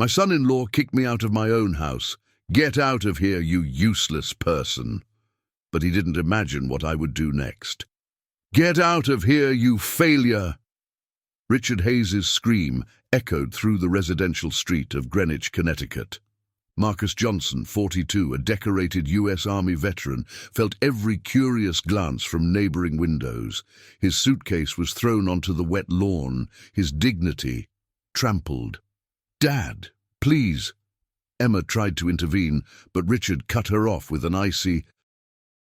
My son-in-law kicked me out of my own house. Get out of here, you useless person. But he didn't imagine what I would do next. Get out of here, you failure! Richard Hayes's scream echoed through the residential street of Greenwich, Connecticut. Marcus Johnson, 42, a decorated U.S. Army veteran, felt every curious glance from neighboring windows. His suitcase was thrown onto the wet lawn, his dignity trampled. "Dad, please!" Emma tried to intervene, but Richard cut her off with an icy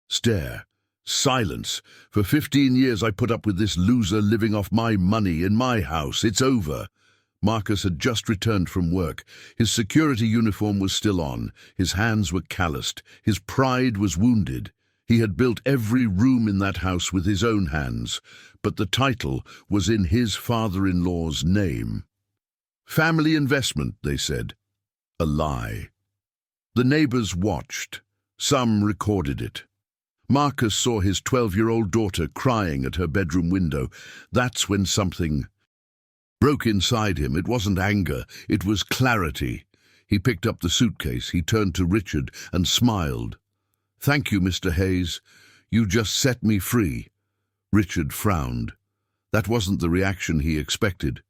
stare. "Silence! For 15 years I put up with this loser living off my money in my house. It's over." Marcus had just returned from work. His security uniform was still on. His hands were calloused. His pride was wounded. He had built every room in that house with his own hands, but the title was in his father-in-law's name. Family investment, they said. A lie. The neighbors watched. Some recorded it. Marcus saw his 12-year-old daughter crying at her bedroom window. That's when something broke inside him. It wasn't anger, it was clarity. He picked up the suitcase, he turned to Richard and smiled. "Thank you, Mr. Hayes. You just set me free." Richard frowned. That wasn't the reaction he expected.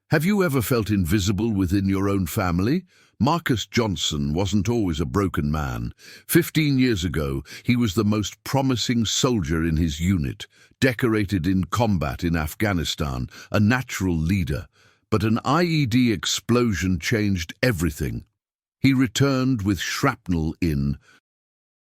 Have you ever felt invisible within your own family? Marcus Johnson wasn't always a broken man. 15 years ago, he was the most promising soldier in his unit, decorated in combat in Afghanistan, a natural leader. But an IED explosion changed everything. He returned with shrapnel in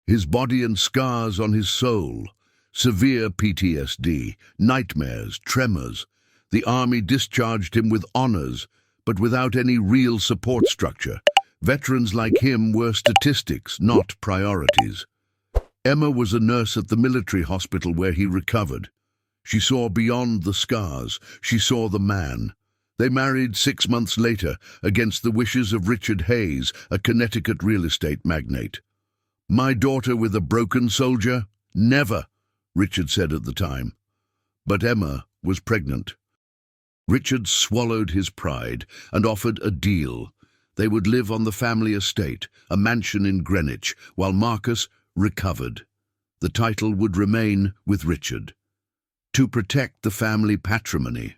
his body and scars on his soul, severe PTSD, nightmares, tremors. The army discharged him with honors, but without any real support structure. Veterans like him were statistics, not priorities. Emma was a nurse at the military hospital where he recovered. She saw beyond the scars. She saw the man. They married 6 months later, against the wishes of Richard Hayes, a Connecticut real estate magnate. "My daughter with a broken soldier? Never," Richard said at the time. But Emma was pregnant. Richard swallowed his pride and offered a deal. They would live on the family estate, a mansion in Greenwich, while Marcus recovered. The title would remain with Richard. To protect the family patrimony.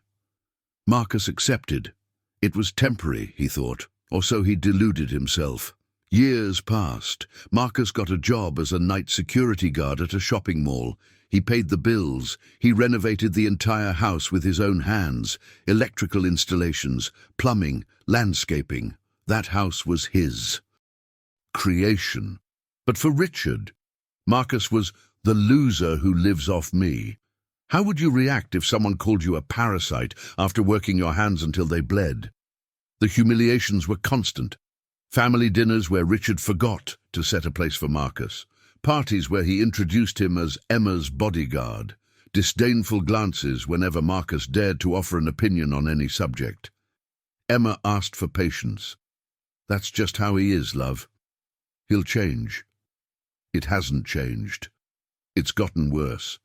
Marcus accepted. It was temporary, he thought, or so he deluded himself. Years passed. Marcus got a job as a night security guard at a shopping mall. He paid the bills. He renovated the entire house with his own hands. Electrical installations, plumbing, landscaping. That house was his creation. But for Richard, Marcus was the loser who lives off me. How would you react if someone called you a parasite after working your hands until they bled? The humiliations were constant. Family dinners where Richard forgot to set a place for Marcus. Parties where he introduced him as Emma's bodyguard. Disdainful glances whenever Marcus dared to offer an opinion on any subject. Emma asked for patience. "That's just how he is, love. He'll change." It hasn't changed. It's gotten worse.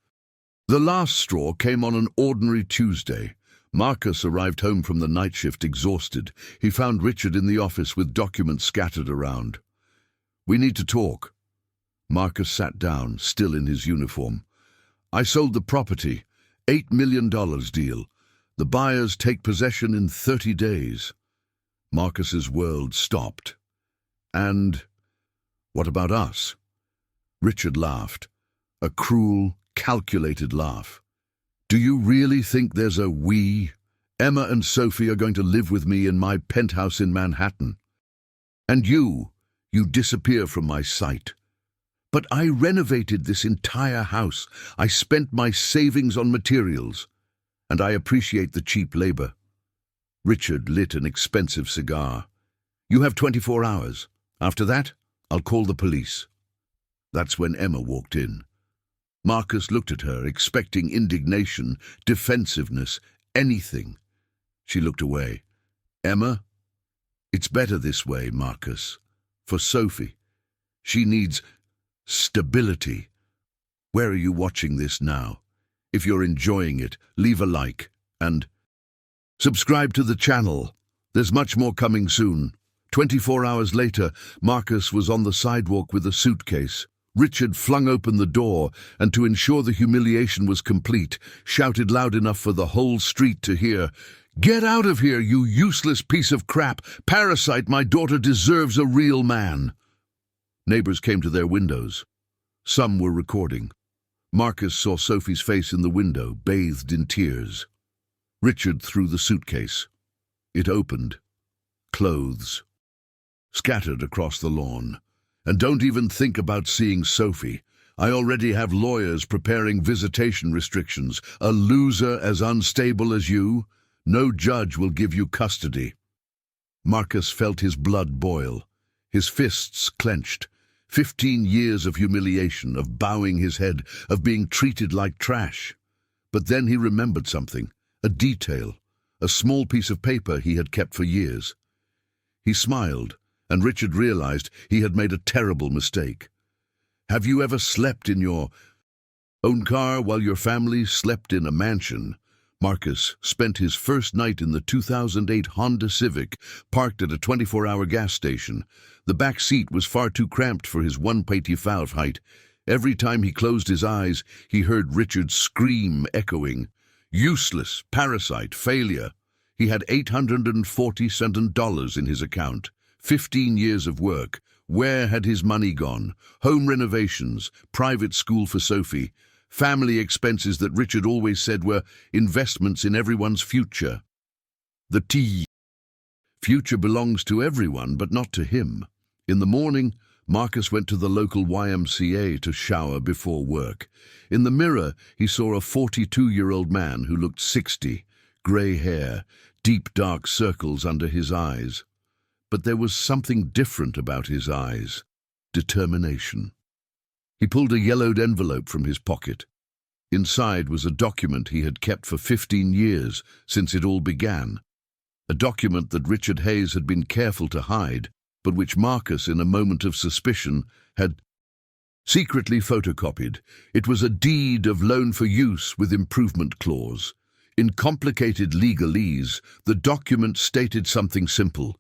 The last straw came on an ordinary Tuesday. Marcus arrived home from the night shift exhausted. He found Richard in the office with documents scattered around. "We need to talk." Marcus sat down, still in his uniform. "I sold the property. $8 million deal. The buyers take possession in 30 days. Marcus's world stopped. "And what about us?" Richard laughed. A cruel, calculated laugh. "Do you really think there's a we? Emma and Sophie are going to live with me in my penthouse in Manhattan. And you disappear from my sight. But I renovated this entire house. I spent my savings on materials. And I appreciate the cheap labor." Richard lit an expensive cigar. "You have 24 hours. After that, I'll call the police." That's when Emma walked in. Marcus looked at her, expecting indignation, defensiveness, anything. She looked away. "Emma, it's better this way, Marcus. For Sophie. She needs stability. Where are you watching this now? If you're enjoying it, leave a like and subscribe to the channel. There's much more coming soon. 24 hours later, Marcus was on the sidewalk with a suitcase. Richard flung open the door and, to ensure the humiliation was complete, shouted loud enough for the whole street to hear, "Get out of here, you useless piece of crap! Parasite, my daughter deserves a real man!" Neighbors came to their windows. Some were recording. Marcus saw Sophie's face in the window, bathed in tears. Richard threw the suitcase. It opened. Clothes scattered across the lawn. "And don't even think about seeing Sophie. I already have lawyers preparing visitation restrictions. A loser as unstable as you? No judge will give you custody." Marcus felt his blood boil. His fists clenched. 15 years of humiliation, of bowing his head, of being treated like trash. But then he remembered something, a detail, a small piece of paper he had kept for years. He smiled, and Richard realized he had made a terrible mistake. Have you ever slept in your own car while your family slept in a mansion? Marcus spent his first night in the 2008 Honda Civic, parked at a 24-hour gas station. The back seat was far too cramped for his 1.85 height. Every time he closed his eyes, he heard Richard's scream echoing. Useless, parasite, failure. He had $847 in his account. 15 years of work. Where had his money gone? Home renovations, private school for Sophie, family expenses that Richard always said were investments in everyone's future. The future belongs to everyone, but not to him. In the morning, Marcus went to the local YMCA to shower before work. In the mirror, he saw a 42-year-old man who looked 60, grey hair, deep dark circles under his eyes. But there was something different about his eyes. Determination. He pulled a yellowed envelope from his pocket. Inside was a document he had kept for 15 years, since it all began. A document that Richard Hayes had been careful to hide, but which Marcus, in a moment of suspicion, had secretly photocopied. It was a deed of loan for use with improvement clause. In complicated legalese, the document stated something simple.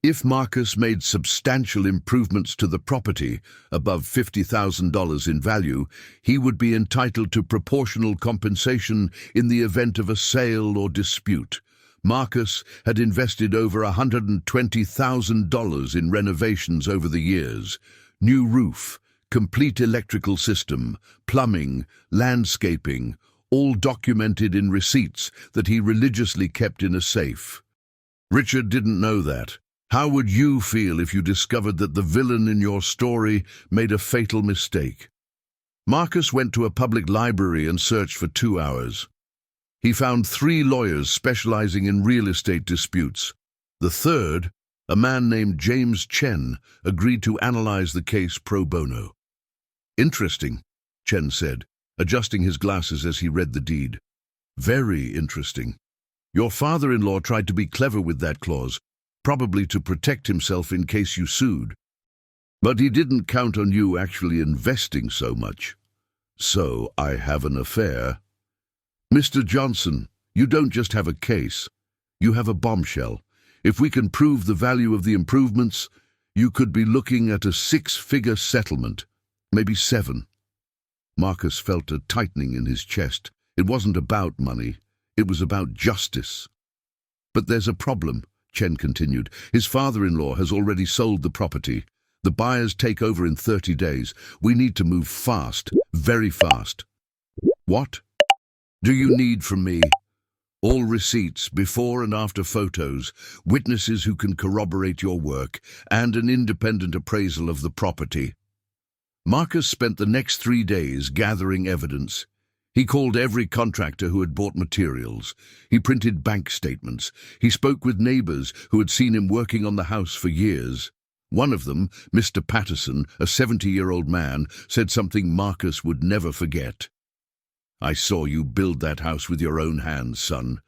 If Marcus made substantial improvements to the property, above $50,000 in value, he would be entitled to proportional compensation in the event of a sale or dispute. Marcus had invested over $120,000 in renovations over the years. New roof, complete electrical system, plumbing, landscaping, all documented in receipts that he religiously kept in a safe. Richard didn't know that. How would you feel if you discovered that the villain in your story made a fatal mistake? Marcus went to a public library and searched for 2 hours. He found 3 lawyers specializing in real estate disputes. The third, a man named James Chen, agreed to analyze the case pro bono. "Interesting," Chen said, adjusting his glasses as he read the deed. "Very interesting. Your father-in-law tried to be clever with that clause, probably to protect himself in case you sued. But he didn't count on you actually investing so much. So I have an affair. Mr. Johnson, you don't just have a case, you have a bombshell. If we can prove the value of the improvements, you could be looking at a 6-figure settlement, maybe 7. Marcus felt a tightening in his chest. It wasn't about money, it was about justice. "But there's a problem," Chen continued. "His father-in-law has already sold the property. The buyers take over in 30 days. We need to move fast, very fast." "What do you need from me?" "All receipts, before and after photos, witnesses who can corroborate your work, and an independent appraisal of the property." Marcus spent the next 3 days gathering evidence. He called every contractor who had bought materials. He printed bank statements. He spoke with neighbors who had seen him working on the house for years. One of them, Mr. Patterson, a 70-year-old man, said something Marcus would never forget. "I saw you build that house with your own hands, son.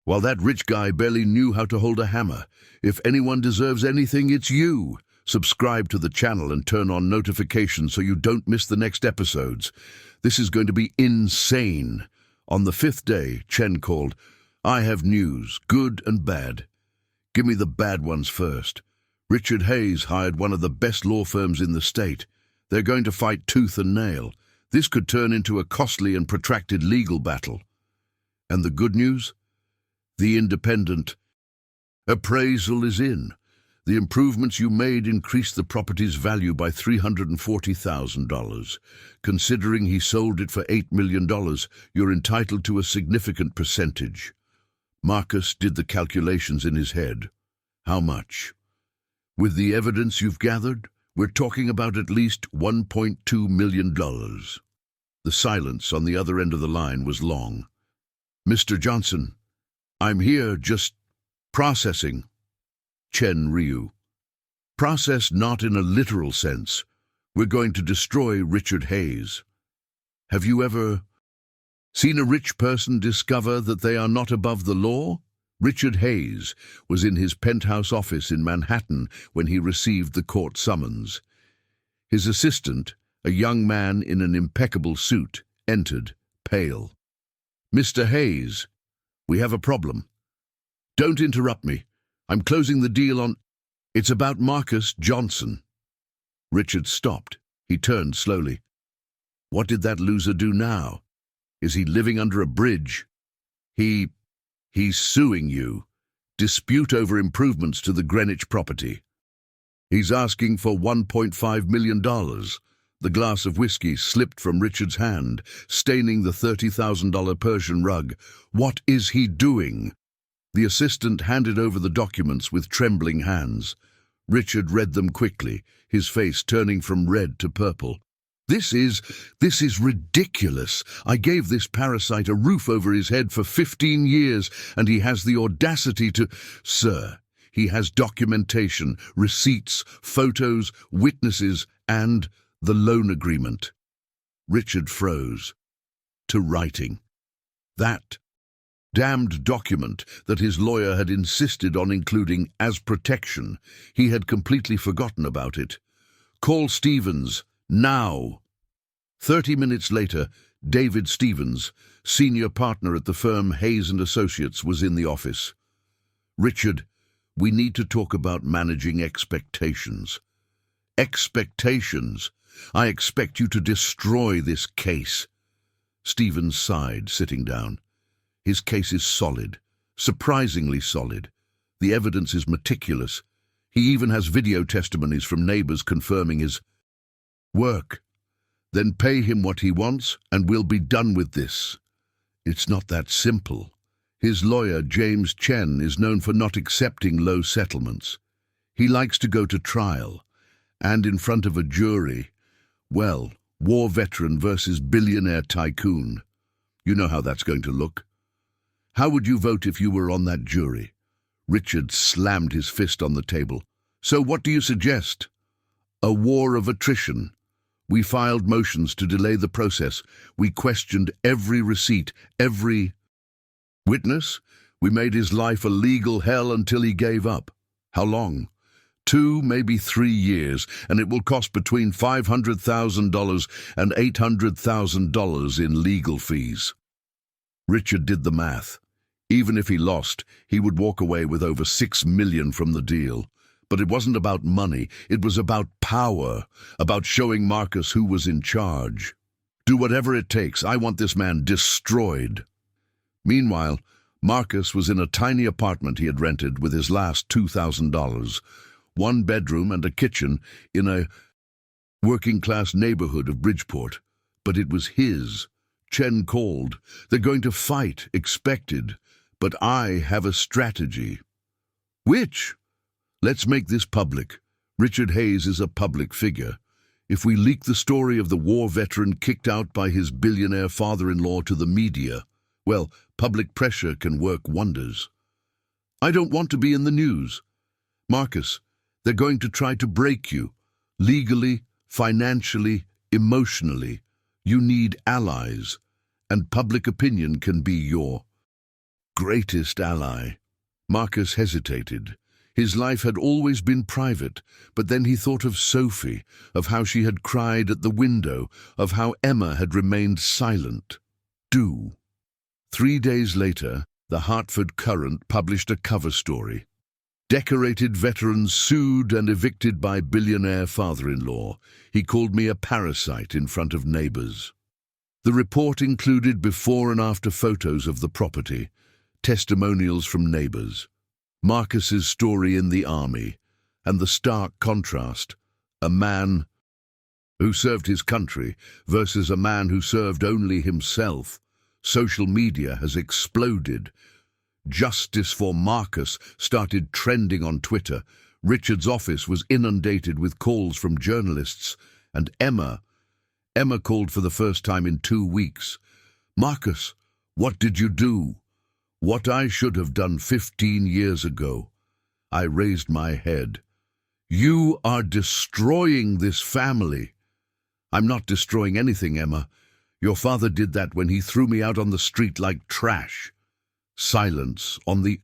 While that rich guy barely knew how to hold a hammer. If anyone deserves anything, it's you." Subscribe to the channel and turn on notifications so you don't miss the next episodes. This is going to be insane. On the 5th day, Chen called. "I have news, good and bad." "Give me the bad ones first." Richard Hayes hired one of the best law firms in the state. They're going to fight tooth and nail. This could turn into a costly and protracted legal battle. And the good news? The independent appraisal is in. The improvements you made increased the property's value by $340,000. Considering he sold it for $8 million, you're entitled to a significant percentage. Marcus did the calculations in his head. How much? With the evidence you've gathered, we're talking about at least $1.2 million. The silence on the other end of the line was long. Mr. Johnson, I'm here just processing. Chen Ryu. Process not in a literal sense. We're going to destroy Richard Hayes. Have you ever seen a rich person discover that they are not above the law? Richard Hayes was in his penthouse office in Manhattan when he received the court summons. His assistant, a young man in an impeccable suit, entered, pale. Mr. Hayes, we have a problem. Don't interrupt me. I'm closing the deal on... It's about Marcus Johnson. Richard stopped. He turned slowly. What did that loser do now? Is he living under a bridge? He's suing you. Dispute over improvements to the Greenwich property. He's asking for $1.5 million. The glass of whiskey slipped from Richard's hand, staining the $30,000 Persian rug. What is he doing? The assistant handed over the documents with trembling hands. Richard read them quickly, his face turning from red to purple. This is ridiculous. I gave this parasite a roof over his head for 15 years, and he has the audacity to... Sir, he has documentation, receipts, photos, witnesses, and the loan agreement. Richard froze. To writing. That damned document that his lawyer had insisted on including as protection. He had completely forgotten about it. Call Stevens, now. 30 minutes later, David Stevens, senior partner at the firm Hayes & Associates, was in the office. Richard, we need to talk about managing expectations. Expectations? I expect you to destroy this case. Stevens sighed, sitting down. His case is solid, surprisingly solid. The evidence is meticulous. He even has video testimonies from neighbors confirming his work. Then pay him what he wants, and we'll be done with this. It's not that simple. His lawyer, James Chen, is known for not accepting low settlements. He likes to go to trial, and in front of a jury. Well, war veteran versus billionaire tycoon. You know how that's going to look. How would you vote if you were on that jury? Richard slammed his fist on the table. So what do you suggest? A war of attrition. We filed motions to delay the process. We questioned every receipt, every witness. We made his life a legal hell until he gave up. How long? 2, maybe 3 years, and it will cost between $500,000 and $800,000 in legal fees. Richard did the math. Even if he lost, he would walk away with over $6 million from the deal. But it wasn't about money, it was about power, about showing Marcus who was in charge. Do whatever it takes, I want this man destroyed. Meanwhile, Marcus was in a tiny apartment he had rented with his last $2,000, 1 bedroom and a kitchen in a working-class neighborhood of Bridgeport. But it was his. Chen called. They're going to fight, expected. But I have a strategy. Which? Let's make this public. Richard Hayes is a public figure. If we leak the story of the war veteran kicked out by his billionaire father-in-law to the media, well, public pressure can work wonders. I don't want to be in the news. Marcus, they're going to try to break you. Legally, financially, emotionally. You need allies, and public opinion can be your greatest ally. Marcus hesitated. His life had always been private, but then he thought of Sophie, of how she had cried at the window, of how Emma had remained silent. 3 days later, the Hartford Courant published a cover story. Decorated veteran sued and evicted by billionaire father-in-law. He called me a parasite in front of neighbors. The report included before and after photos of the property, testimonials from neighbors, Marcus's story in the army, and the stark contrast, a man who served his country versus a man who served only himself. Social media has exploded. Justice for Marcus started trending on Twitter. Richard's office was inundated with calls from journalists, and Emma called for the first time in 2 weeks. "Marcus, what did you do?" "What I should have done 15 years ago." I raised my head. "You are destroying this family." "I'm not destroying anything, Emma. Your father did that when he threw me out on the street like trash." Silence on the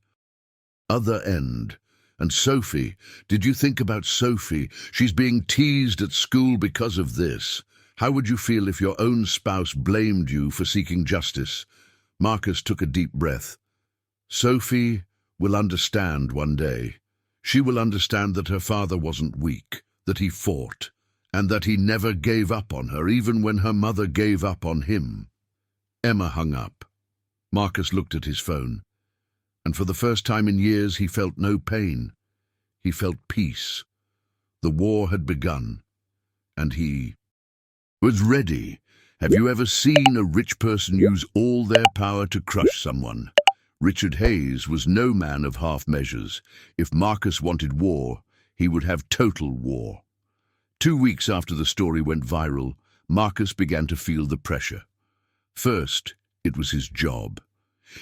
other end. "And Sophie, did you think about Sophie? She's being teased at school because of this. How would you feel if your own spouse blamed you for seeking justice?" Marcus took a deep breath. "Sophie will understand one day. She will understand that her father wasn't weak, that he fought, and that he never gave up on her, even when her mother gave up on him." Emma hung up. Marcus looked at his phone, and for the first time in years he felt no pain. He felt peace. The war had begun, and he was ready. Have you ever seen a rich person use all their power to crush someone? Richard Hayes was no man of half measures. If Marcus wanted war, he would have total war. 2 weeks after the story went viral, Marcus began to feel the pressure. First, it was his job.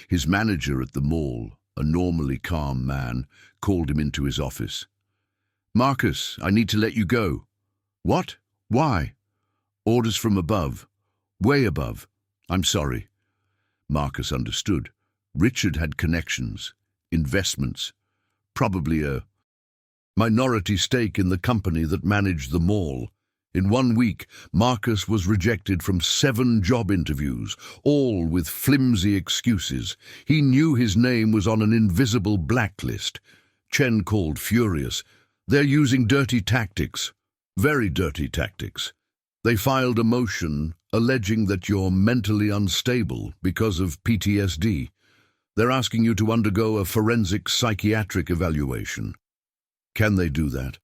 His manager at the mall, a normally calm man, called him into his office. "Marcus, I need to let you go." "What? Why?" "Orders from above. Way above. I'm sorry." Marcus understood. Richard had connections, investments, probably a minority stake in the company that managed the mall. In 1 week, Marcus was rejected from 7 job interviews, all with flimsy excuses. He knew his name was on an invisible blacklist. Chen called furious. "They're using dirty tactics, very dirty tactics. They filed a motion alleging that you're mentally unstable because of PTSD. They're asking you to undergo a forensic psychiatric evaluation." Can they do that?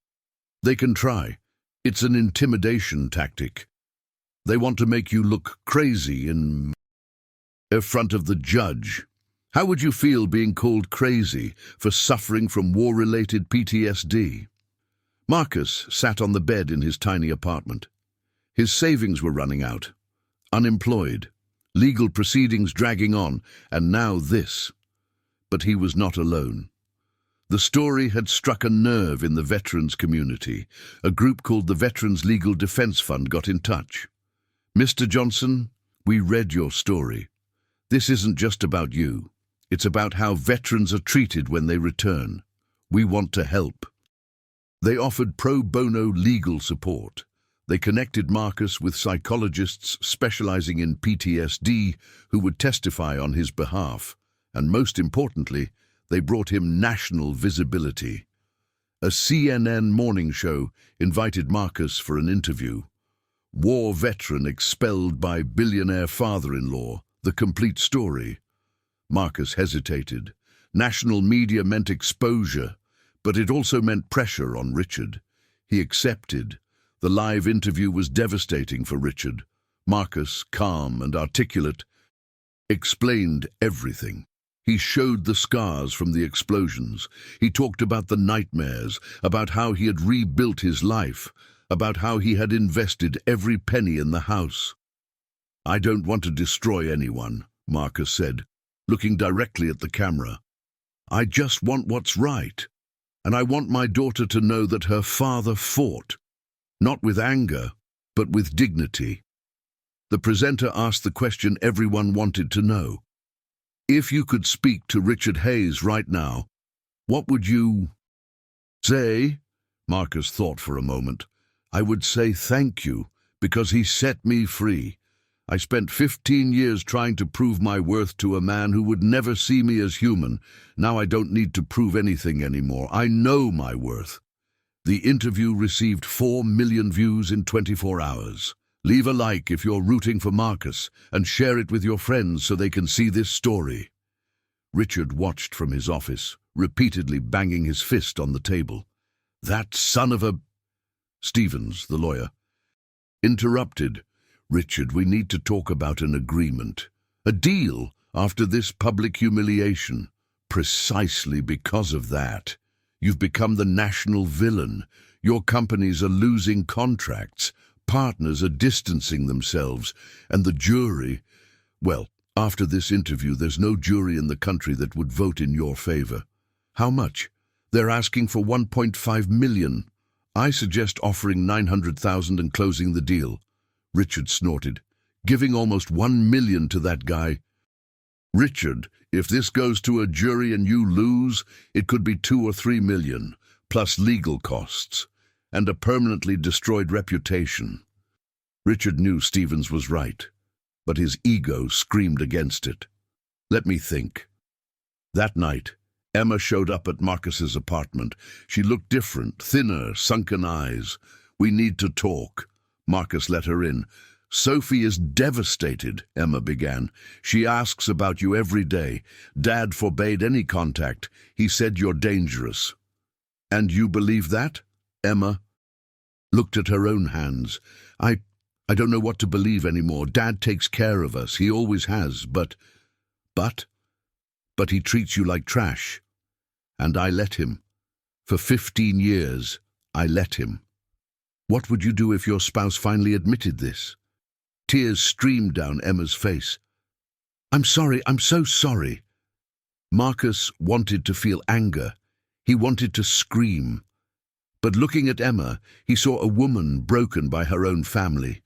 They can try. It's an intimidation tactic. They want to make you look crazy in front of the judge. How would you feel being called crazy for suffering from war-related PTSD? Marcus sat on the bed in his tiny apartment. His savings were running out. Unemployed. Legal proceedings dragging on, and now this. But he was not alone. The story had struck a nerve in the veterans community. A group called the Veterans Legal Defense Fund got in touch. "Mr. Johnson, we read your story. This isn't just about you. It's about how veterans are treated when they return. We want to help." They offered pro bono legal support. They connected Marcus with psychologists specializing in PTSD who would testify on his behalf. And most importantly, they brought him national visibility. A CNN morning show invited Marcus for an interview. War veteran expelled by billionaire father-in-law, the complete story. Marcus hesitated. National media meant exposure, but it also meant pressure on Richard. He accepted. The live interview was devastating for Richard. Marcus, calm and articulate, explained everything. He showed the scars from the explosions. He talked about the nightmares, about how he had rebuilt his life, about how he had invested every penny in the house. "I don't want to destroy anyone," Marcus said, looking directly at the camera. "I just want what's right. And I want my daughter to know that her father fought, not with anger, but with dignity." The presenter asked the question everyone wanted to know. If you could speak to Richard Hayes right now, what would you say? Marcus thought for a moment. "I would say thank you, because he set me free. I spent 15 years trying to prove my worth to a man who would never see me as human. Now I don't need to prove anything anymore. I know my worth. The interview received 4 million views in 24 hours. Leave a like if you're rooting for Marcus and share it with your friends so they can see this story. Richard watched from his office, repeatedly banging his fist on the table. That son of a... Stevens, the lawyer, interrupted. Richard, we need to talk about an agreement. A deal after this public humiliation. Precisely because of that. You've become the national villain. Your companies are losing contracts. Partners are distancing themselves. And the jury... Well, after this interview, there's no jury in the country that would vote in your favor. How much? They're asking for 1.5 million. I suggest offering 900,000 and closing the deal. Richard snorted. Giving almost 1 million to that guy. Richard, if this goes to a jury and you lose, it could be 2 or 3 million, plus legal costs, and a permanently destroyed reputation. Richard knew Stevens was right, but his ego screamed against it. Let me think. That night, Emma showed up at Marcus's apartment. She looked different, thinner, sunken eyes. We need to talk. Marcus let her in. Sophie is devastated, Emma began. She asks about you every day. Dad forbade any contact. He said you're dangerous. And you believe that? Emma looked at her own hands. I don't know what to believe anymore. Dad takes care of us. He always has, but he treats you like trash. And I let him. For 15 years, I let him. What would you do if your spouse finally admitted this? Tears streamed down Emma's face. I'm sorry, I'm so sorry. Marcus wanted to feel anger. He wanted to scream. But looking at Emma, he saw a woman broken by her own family.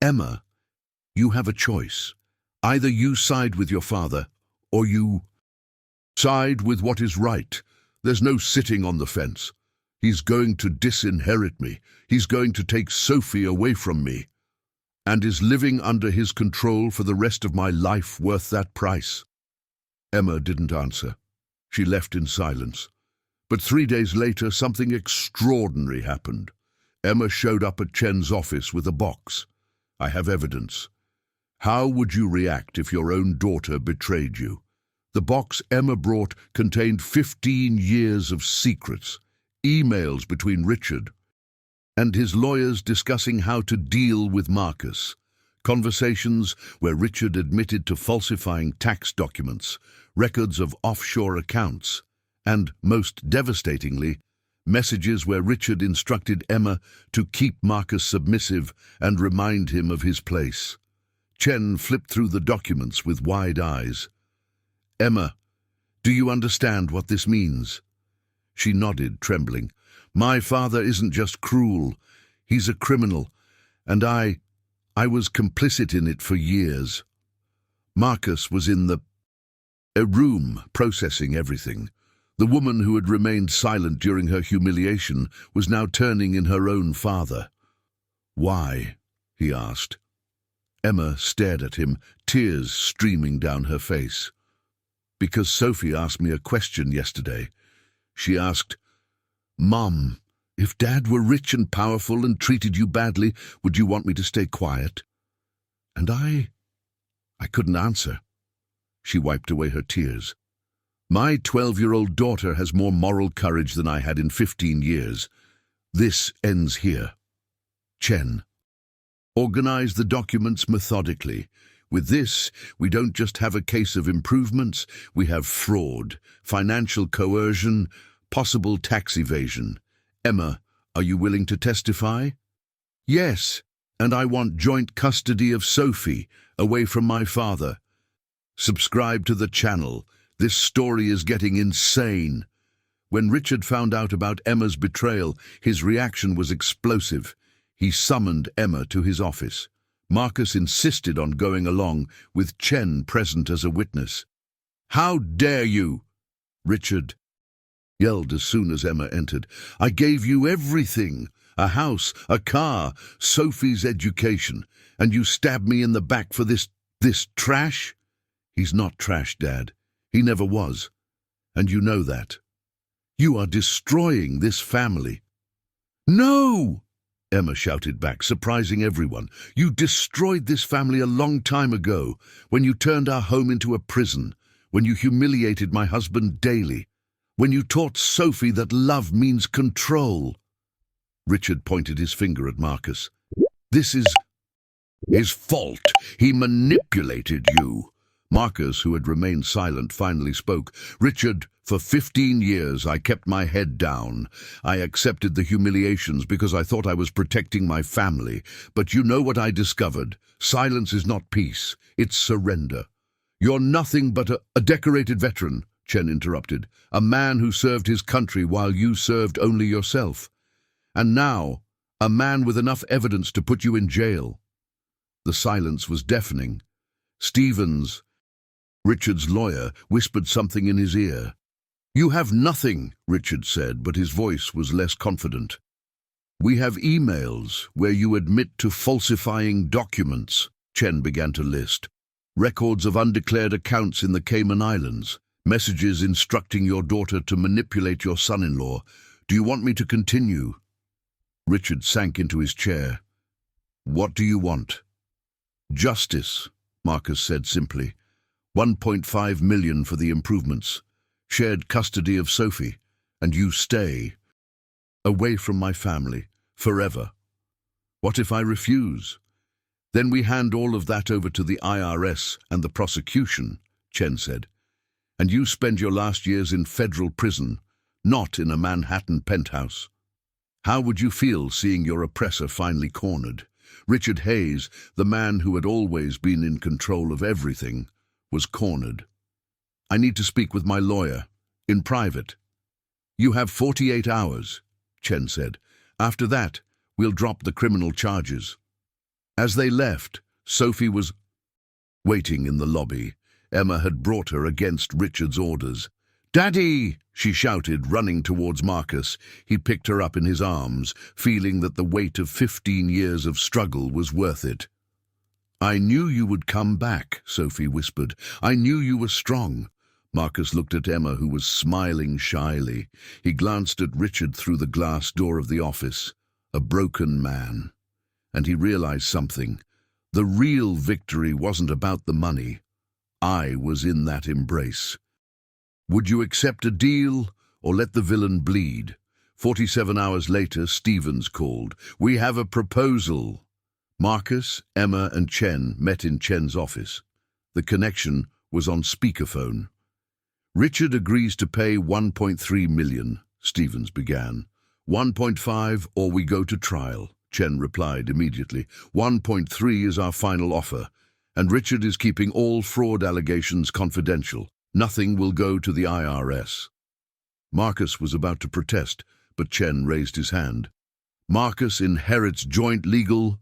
Emma, you have a choice. Either you side with your father, or you side with what is right. There's no sitting on the fence. He's going to disinherit me. He's going to take Sophie away from me. And is living under his control for the rest of my life worth that price? Emma didn't answer. She left in silence. But 3 days later, something extraordinary happened. Emma showed up at Chen's office with a box. I have evidence. How would you react if your own daughter betrayed you? The box Emma brought contained 15 years of secrets, emails between Richard and his lawyers discussing how to deal with Marcus, conversations where Richard admitted to falsifying tax documents, records of offshore accounts, and, most devastatingly, messages where Richard instructed Emma to keep Marcus submissive and remind him of his place. Chen flipped through the documents with wide eyes. Emma, do you understand what this means? She nodded, trembling. My father isn't just cruel. He's a criminal, and I was complicit in it for years. Marcus was in a room processing everything. The woman who had remained silent during her humiliation was now turning in her own father. Why? He asked. Emma stared at him, tears streaming down her face. Because Sophie asked me a question yesterday. She asked, Mom, if Dad were rich and powerful and treated you badly, would you want me to stay quiet? And I couldn't answer. She wiped away her tears. My 12-year-old daughter has more moral courage than I had in 15 years. This ends here. Chen. Organize the documents methodically. With this, we don't just have a case of improvements, we have fraud, financial coercion, possible tax evasion. Emma, are you willing to testify? Yes, and I want joint custody of Sophie, away from my father. Subscribe to the channel. This story is getting insane. When Richard found out about Emma's betrayal, his reaction was explosive. He summoned Emma to his office. Marcus insisted on going along, with Chen present as a witness. How dare you? Richard yelled as soon as Emma entered. I gave you everything. a house, a car, Sophie's education, and you stab me in the back for this trash? He's not trash, Dad. He never was. And you know that. You are destroying this family. No! Emma shouted back, surprising everyone. You destroyed this family a long time ago, when you turned our home into a prison, when you humiliated my husband daily, when you taught Sophie that love means control. Richard pointed his finger at Marcus. This is his fault. He manipulated you. Marcus, who had remained silent, finally spoke. Richard, for 15 years I kept my head down. I accepted the humiliations because I thought I was protecting my family. But you know what I discovered? Silence is not peace. It's surrender. You're nothing but a decorated veteran, Chen interrupted. A man who served his country while you served only yourself. And now, a man with enough evidence to put you in jail. The silence was deafening. Stevens, Richard's lawyer, whispered something in his ear. You have nothing, Richard said, but his voice was less confident. We have emails where you admit to falsifying documents, Chen began to list. Records of undeclared accounts in the Cayman Islands, messages instructing your daughter to manipulate your son-in-law. Do you want me to continue? Richard sank into his chair. What do you want? Justice, Marcus said simply. 1.5 million for the improvements. Shared custody of Sophie. And you stay. Away from my family. Forever. What if I refuse? Then we hand all of that over to the IRS and the prosecution, Chen said. And you spend your last years in federal prison, not in a Manhattan penthouse. How would you feel seeing your oppressor finally cornered? Richard Hayes, the man who had always been in control of everything, was cornered. I need to speak with my lawyer, in private. You have 48 hours, Chen said. After that, we'll drop the criminal charges. As they left, Sophie was waiting in the lobby. Emma had brought her against Richard's orders. Daddy! She shouted, running towards Marcus. He picked her up in his arms, feeling that the weight of 15 years of struggle was worth it. I knew you would come back, Sophie whispered. I knew you were strong. Marcus looked at Emma, who was smiling shyly. He glanced at Richard through the glass door of the office. A broken man. And he realized something. The real victory wasn't about the money. I was in that embrace. Would you accept a deal or let the villain bleed? 47 hours later, Stevens called. We have a proposal. Marcus, Emma and Chen met in Chen's office. The connection was on speakerphone. Richard agrees to pay 1.3 million, Stevens began. 1.5 or we go to trial, Chen replied immediately. 1.3 is our final offer, and Richard is keeping all fraud allegations confidential. Nothing will go to the IRS. Marcus was about to protest, but Chen raised his hand. Marcus inherits joint legal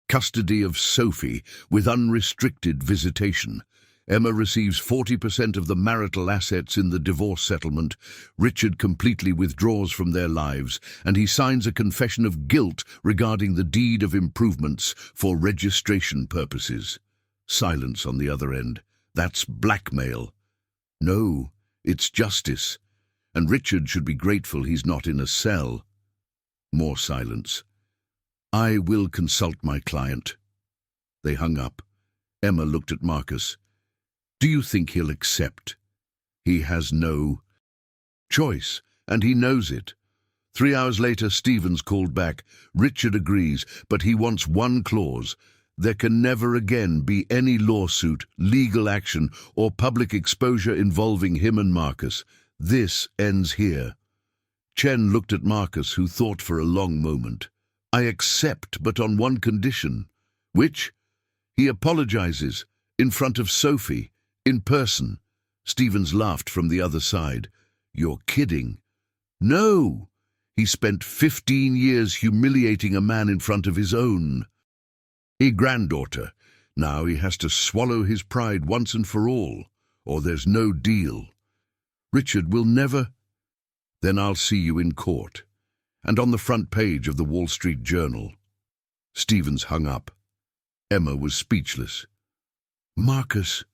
custody of Sophie with unrestricted visitation. Emma receives 40% of the marital assets in the divorce settlement. Richard completely withdraws from their lives, and he signs a confession of guilt regarding the deed of improvements for registration purposes. Silence on the other end. That's blackmail. No, it's justice. And Richard should be grateful he's not in a cell. More silence. I will consult my client. They hung up. Emma looked at Marcus. Do you think he'll accept? He has no choice, and he knows it. 3 hours later, Stevens called back. Richard agrees, but he wants one clause. There can never again be any lawsuit, legal action, or public exposure involving him and Marcus. This ends here. Chen looked at Marcus, who thought for a long moment. I accept, but on one condition. Which? He apologizes, in front of Sophie, in person. Stevens laughed from the other side. You're kidding. No. He spent 15 years humiliating a man in front of his own granddaughter. Now he has to swallow his pride once and for all, or there's no deal. Richard will never. Then I'll see you in court. and on the front page of the Wall Street Journal. Stevens hung up. Emma was speechless. Marcus,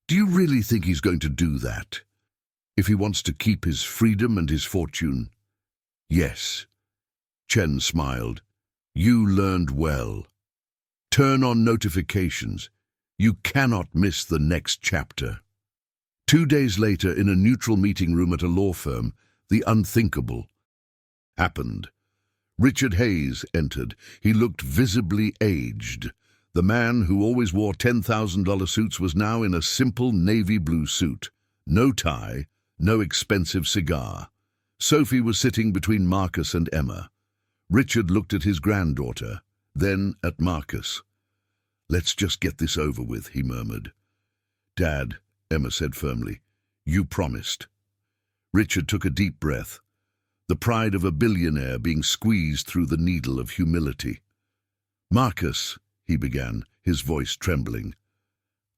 do you really think he's going to do that? If he wants to keep his freedom and his fortune? Yes. Chen smiled. You learned well. Turn on notifications. You cannot miss the next chapter. 2 days later, in a neutral meeting room at a law firm, the unthinkable happened. Richard Hayes entered. He looked visibly aged. The man who always wore $10,000 suits was now in a simple navy blue suit. No tie, no expensive cigar. Sophie was sitting between Marcus and Emma. Richard looked at his granddaughter, then at Marcus. Let's just get this over with, he murmured. Dad, Emma said firmly, you promised. Richard took a deep breath, the pride of a billionaire being squeezed through the needle of humility. Marcus, he began, his voice trembling.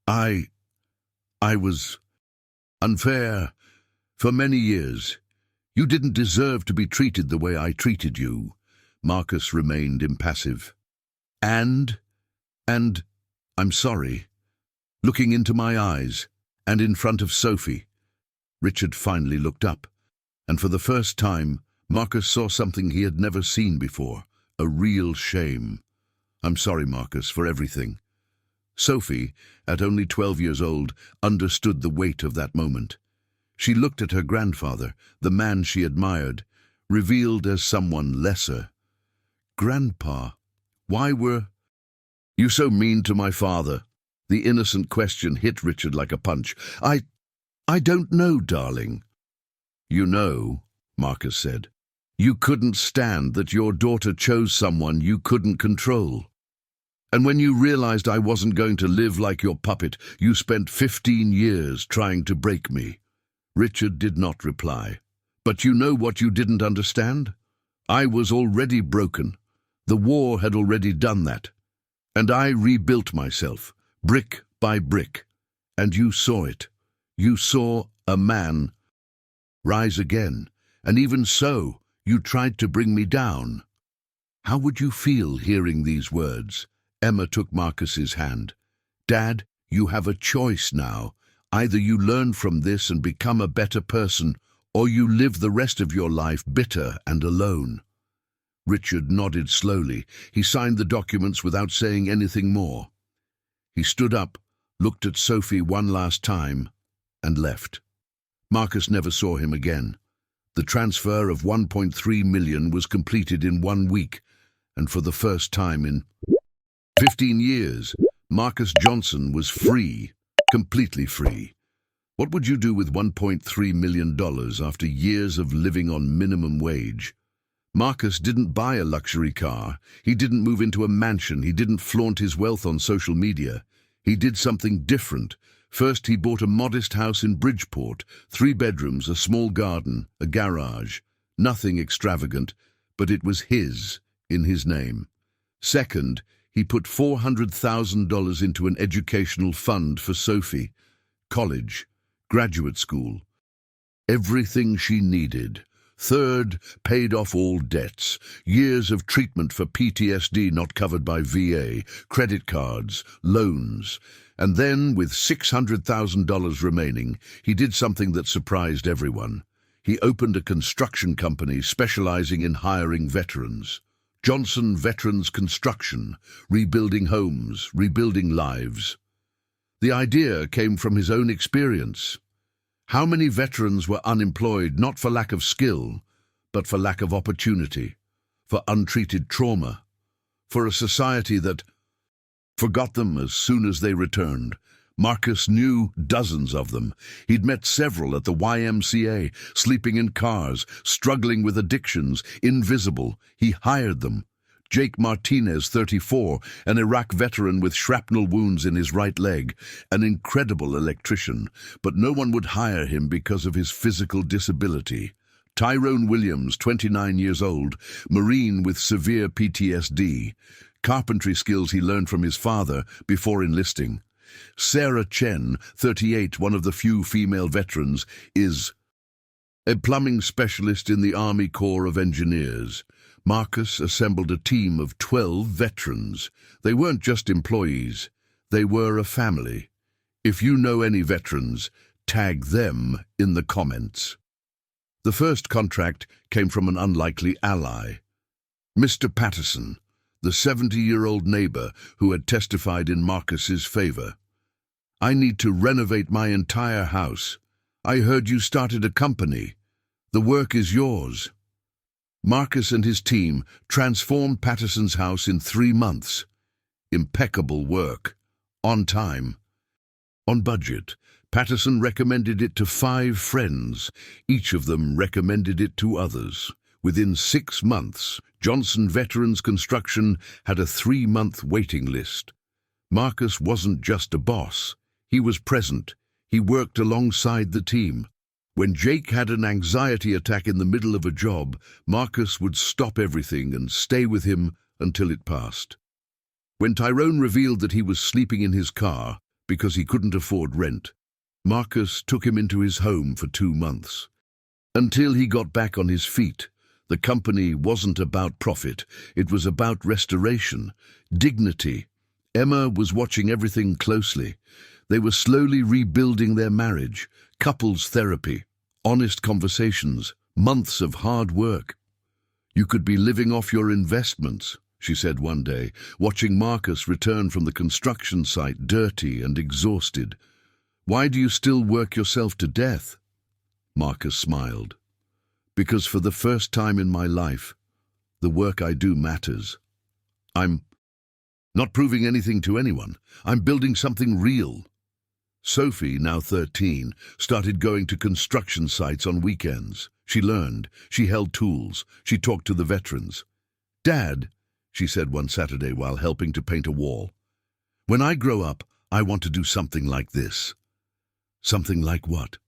I was unfair for many years. You didn't deserve to be treated the way I treated you. Marcus remained impassive. And I'm sorry. Looking into my eyes, and in front of Sophie, Richard finally looked up, and for the first time, Marcus saw something he had never seen before, a real shame. I'm sorry, Marcus, for everything. Sophie, at only 12 years old, understood the weight of that moment. She looked at her grandfather, the man she admired, revealed as someone lesser. Grandpa, why were you so mean to my father? The innocent question hit Richard like a punch. I don't know, darling. You know, Marcus said. You couldn't stand that your daughter chose someone you couldn't control. And when you realized I wasn't going to live like your puppet, you spent 15 years trying to break me. Richard did not reply. But you know what you didn't understand? I was already broken. The war had already done that. And I rebuilt myself, brick by brick. And you saw it. You saw a man rise again. And even so, you tried to bring me down. How would you feel hearing these words? Emma took Marcus's hand. Dad, you have a choice now. Either you learn from this and become a better person, or you live the rest of your life bitter and alone. Richard nodded slowly. He signed the documents without saying anything more. He stood up, looked at Sophie one last time, and left. Marcus never saw him again. The transfer of $1.3 million was completed in 1 week, and for the first time in 15 years, Marcus Johnson was free, completely free. What would you do with $1.3 million after years of living on minimum wage? Marcus didn't buy a luxury car. He didn't move into a mansion. He didn't flaunt his wealth on social media. He did something different. First, he bought a modest house in Bridgeport, 3 bedrooms, a small garden, a garage. Nothing extravagant, but it was his, in his name. Second, he put $400,000 into an educational fund for Sophie. College, graduate school, everything she needed. Third, paid off all debts, years of treatment for PTSD not covered by VA, credit cards, loans. And then, with $600,000 remaining, he did something that surprised everyone. He opened a construction company specializing in hiring veterans. Johnson Veterans Construction, rebuilding homes, rebuilding lives. The idea came from his own experience. How many veterans were unemployed not for lack of skill, but for lack of opportunity, for untreated trauma, for a society that forgot them as soon as they returned? Marcus knew dozens of them. He'd met several at the YMCA, sleeping in cars, struggling with addictions, invisible. He hired them. Jake Martinez, 34, an Iraq veteran with shrapnel wounds in his right leg, an incredible electrician, but no one would hire him because of his physical disability. Tyrone Williams, 29 years old, Marine with severe PTSD, carpentry skills he learned from his father before enlisting. Sarah Chen, 38, one of the few female veterans, is a plumbing specialist in the Army Corps of Engineers. Marcus assembled a team of 12 veterans. They weren't just employees, they were a family. If you know any veterans, tag them in the comments. The first contract came from an unlikely ally. Mr. Patterson, the 70-year-old neighbor who had testified in Marcus's favor. I need to renovate my entire house. I heard you started a company. The work is yours. Marcus and his team transformed Patterson's house in 3 months. Impeccable work. On time. On budget. Patterson recommended it to 5 friends. Each of them recommended it to others. Within 6 months, Johnson Veterans Construction had a 3-month waiting list. Marcus wasn't just a boss. He was present. He worked alongside the team. When Jake had an anxiety attack in the middle of a job, Marcus would stop everything and stay with him until it passed. When Tyrone revealed that he was sleeping in his car because he couldn't afford rent, Marcus took him into his home for 2 months. Until he got back on his feet, the company wasn't about profit, it was about restoration, dignity. Emma was watching everything closely. They were slowly rebuilding their marriage, couples therapy, honest conversations, months of hard work. You could be living off your investments, she said one day, watching Marcus return from the construction site dirty and exhausted. Why do you still work yourself to death? Marcus smiled. Because for the first time in my life, the work I do matters. I'm not proving anything to anyone. I'm building something real. Sophie, now 13, started going to construction sites on weekends. She learned, she held tools, she talked to the veterans. Dad, she said one Saturday while helping to paint a wall, when I grow up, I want to do something like this. Something like what?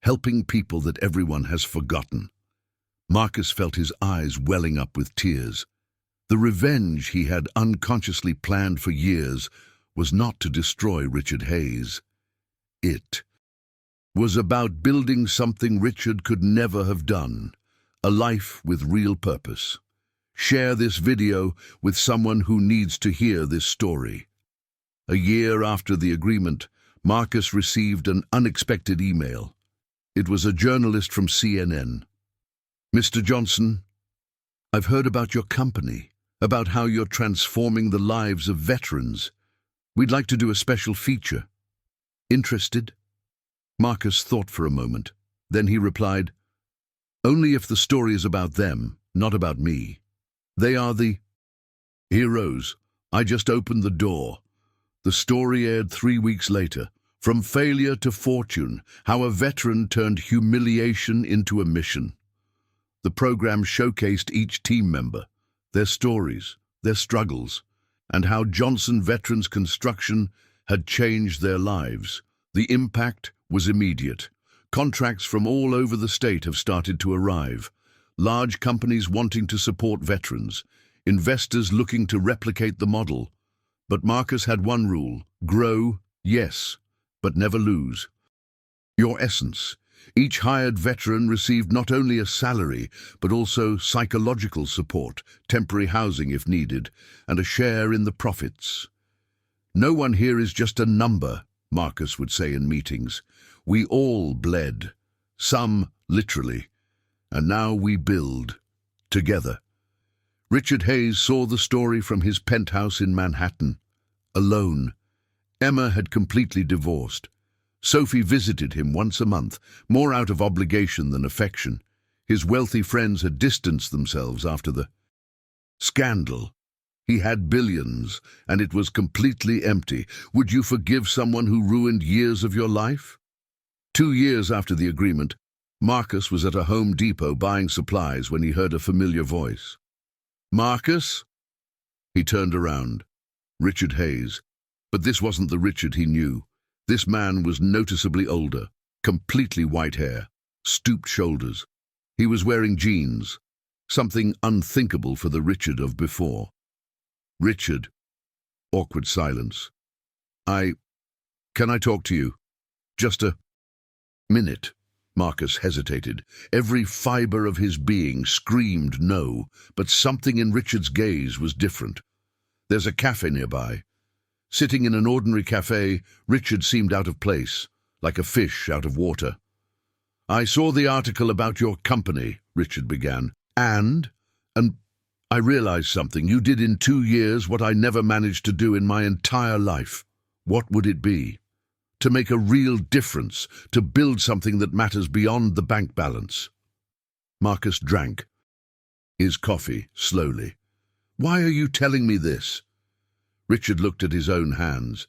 Helping people that everyone has forgotten. Marcus felt his eyes welling up with tears. The revenge he had unconsciously planned for years was not to destroy Richard Hayes. It was about building something Richard could never have done, a life with real purpose. Share this video with someone who needs to hear this story. A year after the agreement, Marcus received an unexpected email. It was a journalist from CNN. Mr. Johnson, I've heard about your company, about how you're transforming the lives of veterans. We'd like to do a special feature. Interested? Marcus thought for a moment. Then he replied, only if the story is about them, not about me. They are the heroes. I just opened the door. The story aired 3 weeks later. From failure to fortune, how a veteran turned humiliation into a mission. The program showcased each team member, their stories, their struggles, and how Johnson Veterans Construction had changed their lives. The impact was immediate. Contracts from all over the state have started to arrive. Large companies wanting to support veterans, investors looking to replicate the model. But Marcus had one rule: grow, yes, but never lose your essence. Each hired veteran received not only a salary, but also psychological support, temporary housing if needed, and a share in the profits. No one here is just a number, Marcus would say in meetings. We all bled, some literally, and now we build together. Richard Hayes saw the story from his penthouse in Manhattan, alone. Emma had completely divorced. Sophie visited him once a month, more out of obligation than affection. His wealthy friends had distanced themselves after the scandal. He had billions, and it was completely empty. Would you forgive someone who ruined years of your life? 2 years after the agreement, Marcus was at a Home Depot buying supplies when he heard a familiar voice. Marcus? He turned around. Richard Hayes. But this wasn't the Richard he knew. This man was noticeably older, completely white hair, stooped shoulders. He was wearing jeans, something unthinkable for the Richard of before. Richard. Awkward silence. Can I talk to you? Just a minute. Marcus hesitated. Every fiber of his being screamed no, but something in Richard's gaze was different. There's a cafe nearby. Sitting in an ordinary cafe, Richard seemed out of place, like a fish out of water. I saw the article about your company, Richard began. And I realized something. You did in 2 years what I never managed to do in my entire life. What would it be? To make a real difference, to build something that matters beyond the bank balance. Marcus drank his coffee slowly. Why are you telling me this? Richard looked at his own hands.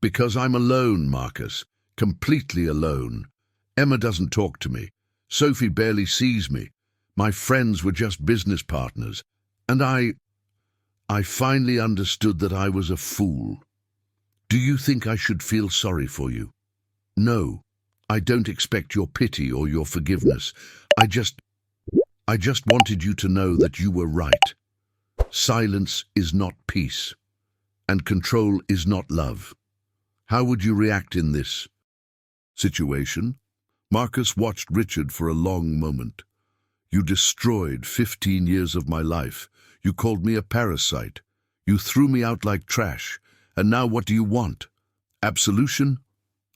Because I'm alone, Marcus. Completely alone. Emma doesn't talk to me. Sophie barely sees me. My friends were just business partners. And I finally understood that I was a fool. Do you think I should feel sorry for you? No, I don't expect your pity or your forgiveness. I just wanted you to know that you were right. Silence is not peace, and control is not love. How would you react in this situation? Marcus watched Richard for a long moment. You destroyed 15 years of my life. You called me a parasite. You threw me out like trash. And now what do you want? Absolution?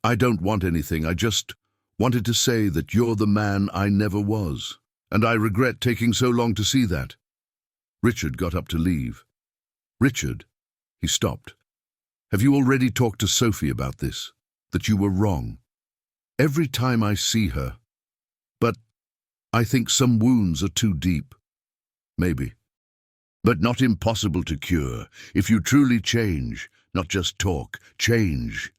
I don't want anything. I just wanted to say that you're the man I never was. And I regret taking so long to see that. Richard got up to leave. Richard, he stopped. Have you already talked to Sophie about this? That you were wrong? Every time I see her. But I think some wounds are too deep. Maybe. But not impossible to cure. If you truly change, not just talk, change.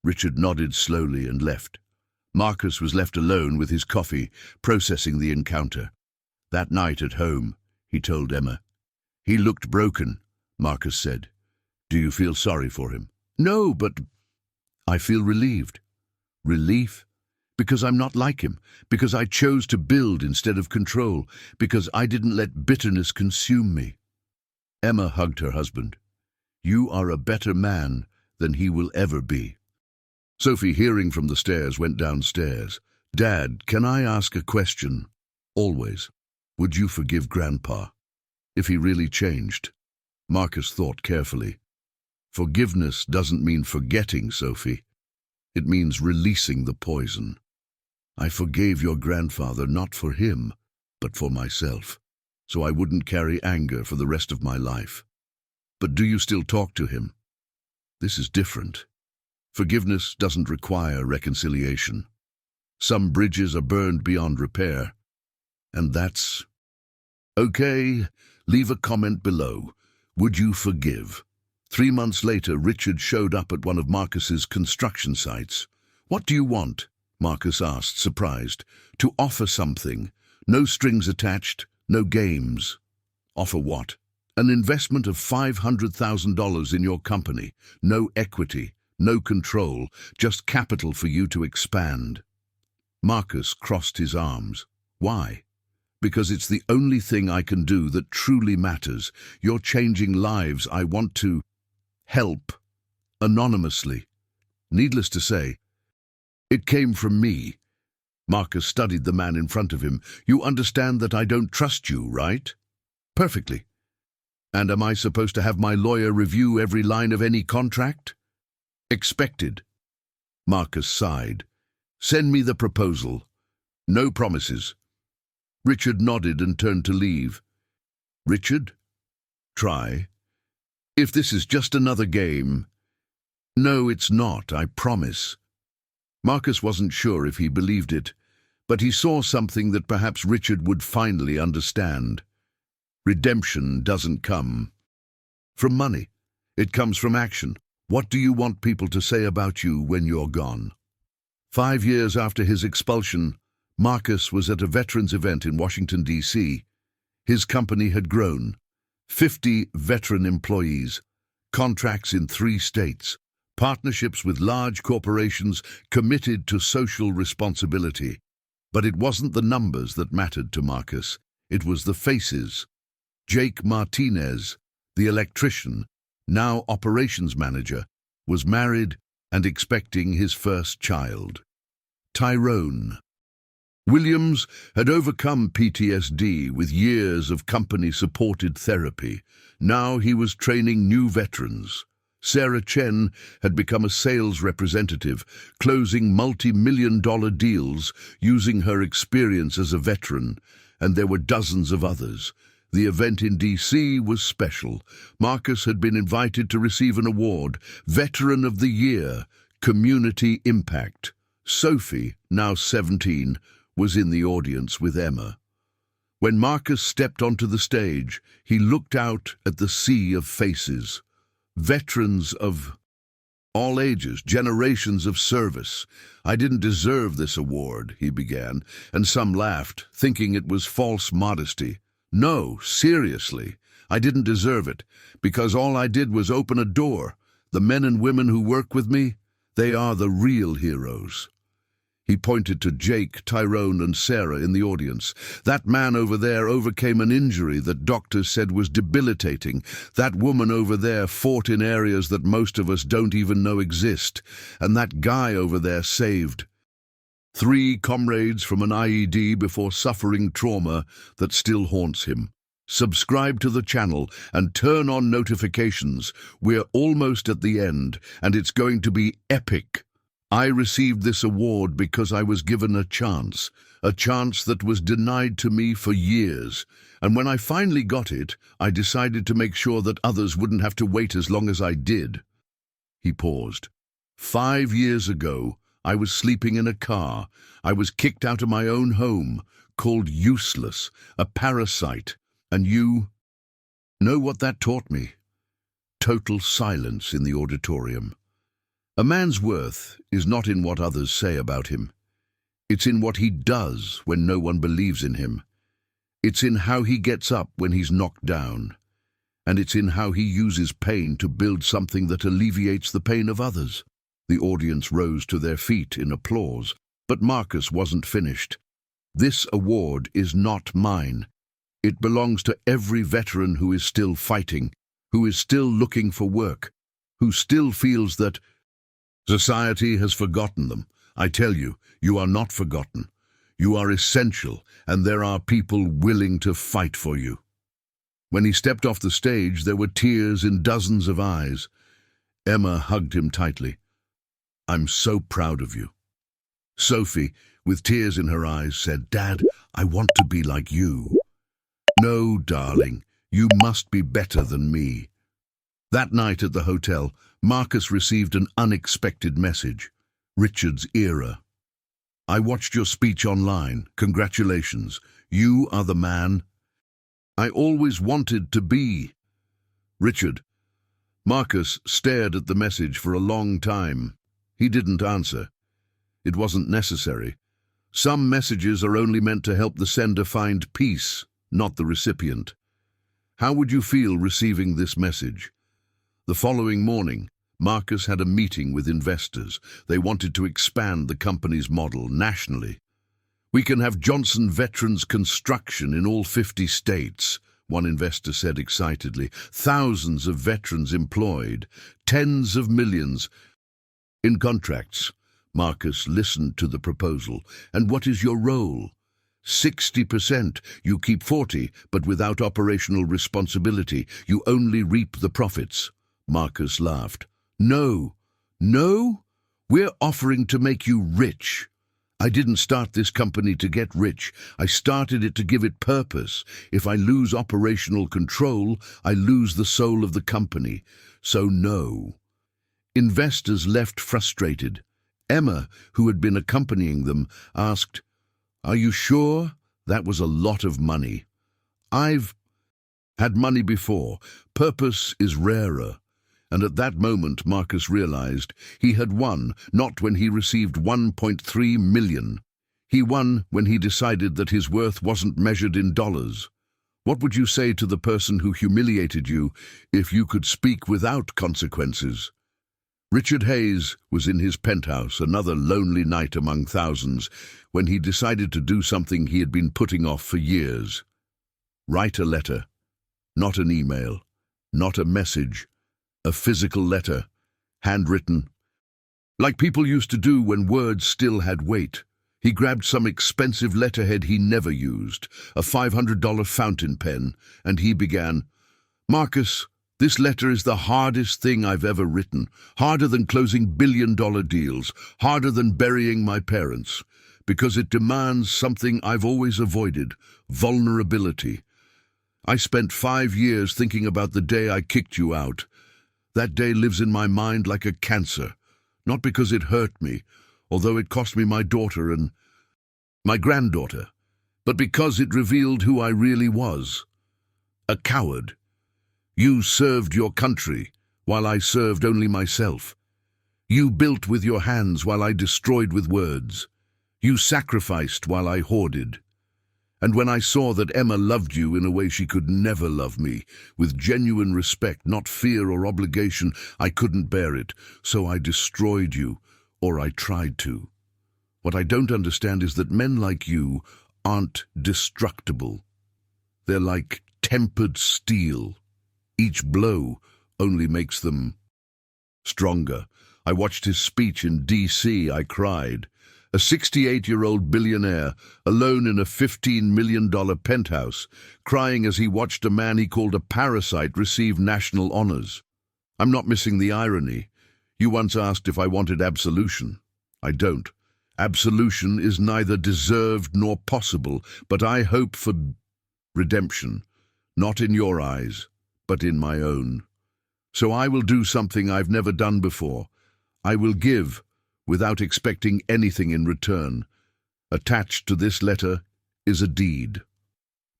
Richard nodded slowly and left. Marcus was left alone with his coffee, processing the encounter. That night at home, he told Emma. He looked broken, Marcus said. Do you feel sorry for him? No, but I feel relieved. Relief? Because I'm not like him, because I chose to build instead of control, because I didn't let bitterness consume me. Emma hugged her husband. You are a better man than he will ever be. Sophie, hearing from the stairs, went downstairs. Dad, can I ask a question? Always. Would you forgive Grandpa if he really changed? Marcus thought carefully. Forgiveness doesn't mean forgetting, Sophie. It means releasing the poison. I forgave your grandfather not for him, but for myself, so I wouldn't carry anger for the rest of my life. But do you still talk to him? This is different. Forgiveness doesn't require reconciliation. Some bridges are burned beyond repair. And that's... Okay, leave a comment below. Would you forgive? 3 months later, Richard showed up at one of Marcus's construction sites. What do you want? Marcus asked, surprised. To offer something. No strings attached, no games. Offer what? An investment of $500,000 in your company. No equity, no control, just capital for you to expand. Marcus crossed his arms. Why? Because it's the only thing I can do that truly matters. You're changing lives. I want to help anonymously. Needless to say, it came from me. Marcus studied the man in front of him. You understand that I don't trust you, right? Perfectly. And am I supposed to have my lawyer review every line of any contract? Expected. Marcus sighed. Send me the proposal. No promises. Richard nodded and turned to leave. Richard? Try. If this is just another game. No, it's not, I promise. Marcus wasn't sure if he believed it, but he saw something that perhaps Richard would finally understand. Redemption doesn't come from money. It comes from action. What do you want people to say about you when you're gone? 5 years after his expulsion, Marcus was at a veterans event in Washington, D.C. His company had grown. 50 veteran employees, contracts in 3 states, partnerships with large corporations committed to social responsibility. But it wasn't the numbers that mattered to Marcus. It was the faces. Jake Martinez, the electrician, now operations manager, was married and expecting his first child. Tyrone, Williams had overcome PTSD with years of company-supported therapy. Now he was training new veterans. Sarah Chen had become a sales representative, closing multi-million-dollar deals using her experience as a veteran, and there were dozens of others. The event in D.C. was special. Marcus had been invited to receive an award, Veteran of the Year, Community Impact. Sophie, now 17, was in the audience with Emma. When Marcus stepped onto the stage, he looked out at the sea of faces. Veterans of all ages, generations of service. "I didn't deserve this award," he began, and some laughed, thinking it was false modesty. "No, seriously, I didn't deserve it, because all I did was open a door. The men and women who work with me, they are the real heroes." He pointed to Jake, Tyrone, and Sarah in the audience. "That man over there overcame an injury that doctors said was debilitating. That woman over there fought in areas that most of us don't even know exist. And that guy over there saved 3 comrades from an IED before suffering trauma that still haunts him. Subscribe to the channel and turn on notifications. We're almost at the end, and it's going to be epic. I received this award because I was given a chance that was denied to me for years. And when I finally got it, I decided to make sure that others wouldn't have to wait as long as I did." He paused. 5 years ago, I was sleeping in a car. I was kicked out of my own home, called useless, a parasite. And you know what that taught me? Total silence in the auditorium. A man's worth is not in what others say about him. It's in what he does when no one believes in him. It's in how he gets up when he's knocked down. And it's in how he uses pain to build something that alleviates the pain of others. The audience rose to their feet in applause, but Marcus wasn't finished. "This award is not mine. It belongs to every veteran who is still fighting, who is still looking for work, who still feels that society has forgotten them. I tell you, you are not forgotten. You are essential, and there are people willing to fight for you." When he stepped off the stage, there were tears in dozens of eyes. Emma hugged him tightly. "I'm so proud of you." Sophie, with tears in her eyes, said, "Dad, I want to be like you." "No, darling, you must be better than me." That night at the hotel, Marcus received an unexpected message. "Richard's era. I watched your speech online. Congratulations. You are the man I always wanted to be. Richard." Marcus stared at the message for a long time. He didn't answer. It wasn't necessary. Some messages are only meant to help the sender find peace, not the recipient. How would you feel receiving this message? The following morning, Marcus had a meeting with investors. They wanted to expand the company's model nationally. "We can have Johnson Veterans Construction in all 50 states, one investor said excitedly. "Thousands of veterans employed, tens of millions in contracts." Marcus listened to the proposal. "And what is your role?" 60%. You keep 40, but without operational responsibility. You only reap the profits." Marcus laughed. No, we're offering to make you rich. I didn't start this company to get rich. I started it to give it purpose. If I lose operational control, I lose the soul of the company. So no." Investors left frustrated. Emma, who had been accompanying them, asked, "Are you sure? That was a lot of money." "I've had money before. Purpose is rarer." And at that moment Marcus realized he had won, not when he received $1.3 million. He won when he decided that his worth wasn't measured in dollars. What would you say to the person who humiliated you if you could speak without consequences? Richard Hayes was in his penthouse, another lonely night among thousands, when he decided to do something he had been putting off for years. Write a letter. Not an email. Not a message. A physical letter, handwritten, like people used to do when words still had weight. He grabbed some expensive letterhead he never used, a $500 fountain pen, and he began, "Marcus, this letter is the hardest thing I've ever written, harder than closing billion-dollar deals, harder than burying my parents, because it demands something I've always avoided, vulnerability. I spent 5 years thinking about the day I kicked you out. That day lives in my mind like a cancer, not because it hurt me, although it cost me my daughter and my granddaughter, but because it revealed who I really was. A coward. You served your country, while I served only myself. You built with your hands while I destroyed with words. You sacrificed while I hoarded. And when I saw that Emma loved you in a way she could never love me, with genuine respect, not fear or obligation, I couldn't bear it, so I destroyed you, or I tried to. What I don't understand is that men like you aren't destructible. They're like tempered steel. Each blow only makes them stronger. I watched his speech in D.C. I cried. A 68-year-old billionaire, alone in a $15 million penthouse, crying as he watched a man he called a parasite receive national honors. I'm not missing the irony. You once asked if I wanted absolution. I don't. Absolution is neither deserved nor possible, but I hope for redemption, not in your eyes, but in my own. So I will do something I've never done before. I will give without expecting anything in return. Attached to this letter is a deed.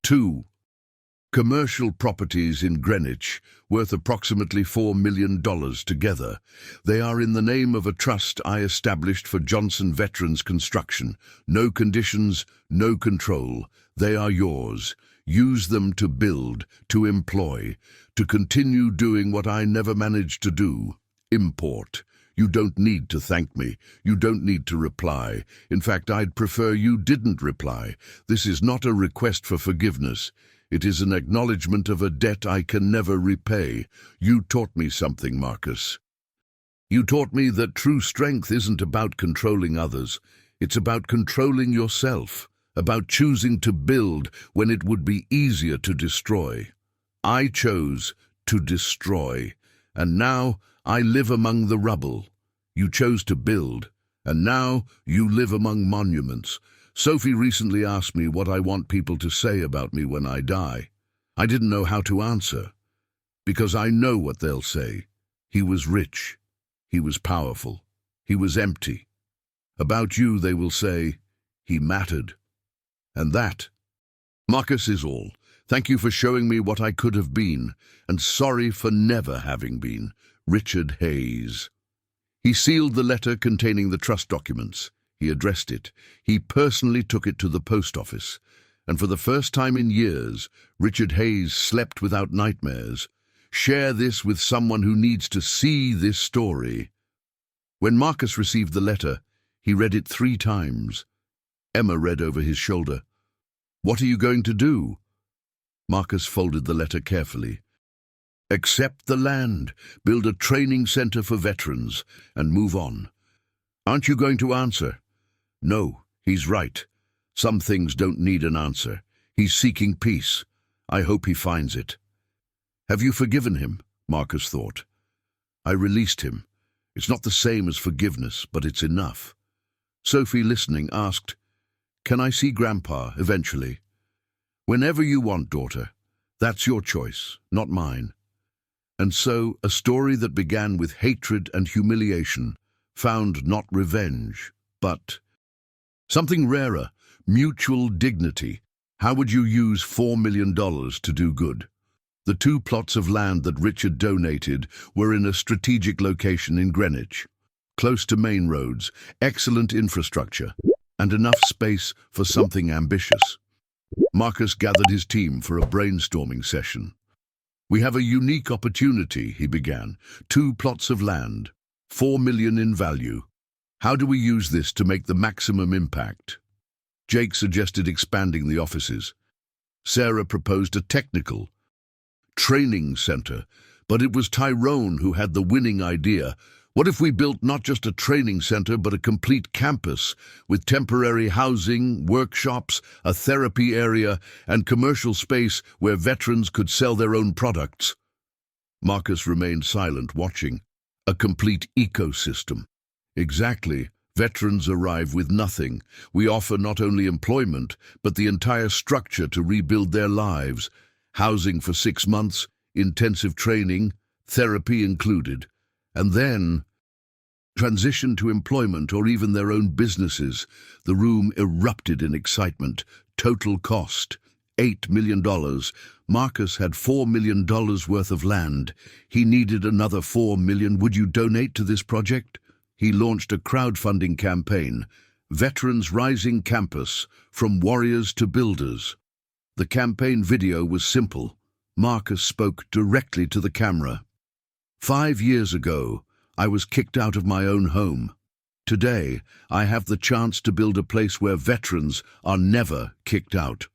2. Commercial properties in Greenwich, worth approximately $4 million together. They are in the name of a trust I established for Johnson Veterans Construction. No conditions, no control. They are yours. Use them to build, to employ, to continue doing what I never managed to do. Import. You don't need to thank me. You don't need to reply. In fact, I'd prefer you didn't reply. This is not a request for forgiveness. It is an acknowledgement of a debt I can never repay. You taught me something, Marcus. You taught me that true strength isn't about controlling others. It's about controlling yourself, about choosing to build when it would be easier to destroy. I chose to destroy, and now I live among the rubble. You chose to build, and now you live among monuments. Sophie recently asked me what I want people to say about me when I die. I didn't know how to answer, because I know what they'll say. He was rich. He was powerful. He was empty. About you, they will say, he mattered. And that, Marcus, is all. Thank you for showing me what I could have been, and sorry for never having been. Richard Hayes. He sealed the letter containing the trust documents. He addressed it. He personally took it to the post office. And for the first time in years, Richard Hayes slept without nightmares. Share this with someone who needs to see this story. When Marcus received the letter, he read it 3 times. Emma read over his shoulder. What are you going to do? Marcus folded the letter carefully. Accept the land, build a training center for veterans, and move on. Aren't you going to answer? No, he's right. Some things don't need an answer. He's seeking peace. I hope he finds it. Have you forgiven him? Marcus thought. I released him. It's not the same as forgiveness, but it's enough. Sophie, listening, asked, Can I see Grandpa eventually? Whenever you want, daughter. That's your choice, not mine. And so, a story that began with hatred and humiliation found not revenge, but something rarer, mutual dignity. How would you use $4 million to do good? The 2 plots of land that Richard donated were in a strategic location in Greenwich, close to main roads, excellent infrastructure, and enough space for something ambitious. Marcus gathered his team for a brainstorming session. We have a unique opportunity, he began. 2 plots of land, $4 million in value. How do we use this to make the maximum impact? Jake suggested expanding the offices. Sarah proposed a technical training center, but it was Tyrone who had the winning idea. What if we built not just a training center, but a complete campus with temporary housing, workshops, a therapy area, and commercial space where veterans could sell their own products? Marcus remained silent, watching. A complete ecosystem. Exactly. Veterans arrive with nothing. We offer not only employment, but the entire structure to rebuild their lives. Housing for 6 months, intensive training, therapy included. And then transition to employment or even their own businesses. The room erupted in excitement. Total cost, $8 million. Marcus had $4 million worth of land. He needed another $4 million. Would you donate to this project? He launched a crowdfunding campaign, Veterans Rising Campus, from warriors to builders. The campaign video was simple. Marcus spoke directly to the camera. 5 years ago, I was kicked out of my own home. Today, I have the chance to build a place where veterans are never kicked out.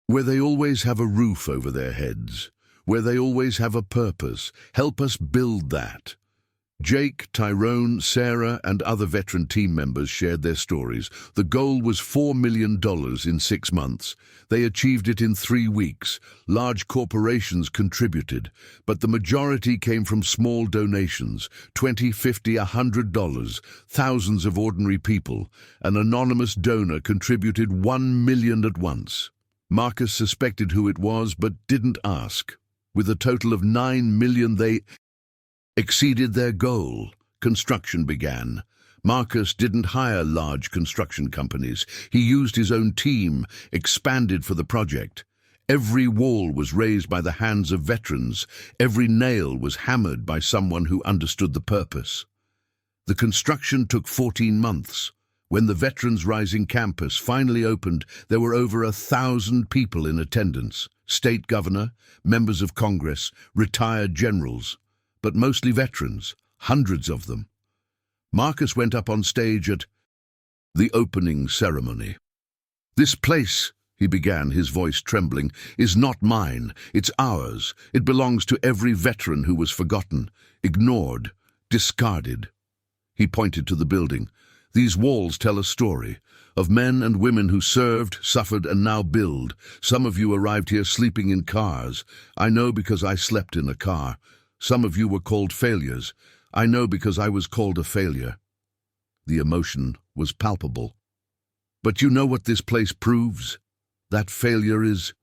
Where they always have a roof over their heads. Where they always have a purpose. Help us build that. Jake, Tyrone, Sarah, and other veteran team members shared their stories. The goal was $4 million in 6 months. They achieved it in 3 weeks. Large corporations contributed, but the majority came from small donations, $20, $50, $100, thousands of ordinary people. An anonymous donor contributed $1 million at once. Marcus suspected who it was, but didn't ask. With a total of $9 million, they exceeded their goal. Construction began. Marcus didn't hire large construction companies. He used his own team, expanded for the project. Every wall was raised by the hands of veterans. Every nail was hammered by someone who understood the purpose. The construction took 14 months. When the Veterans Rising Campus finally opened, there were over 1,000 people in attendance. State governor, members of Congress, retired generals. But mostly veterans, hundreds of them. Marcus went up on stage at the opening ceremony. "This place," he began, his voice trembling, "is not mine. It's ours. It belongs to every veteran who was forgotten, ignored, discarded." He pointed to the building. "These walls tell a story of men and women who served, suffered, and now build. Some of you arrived here sleeping in cars. I know because I slept in a car. Some of you were called failures. I know because I was called a failure." The emotion was palpable. "But you know what this place proves? That failure is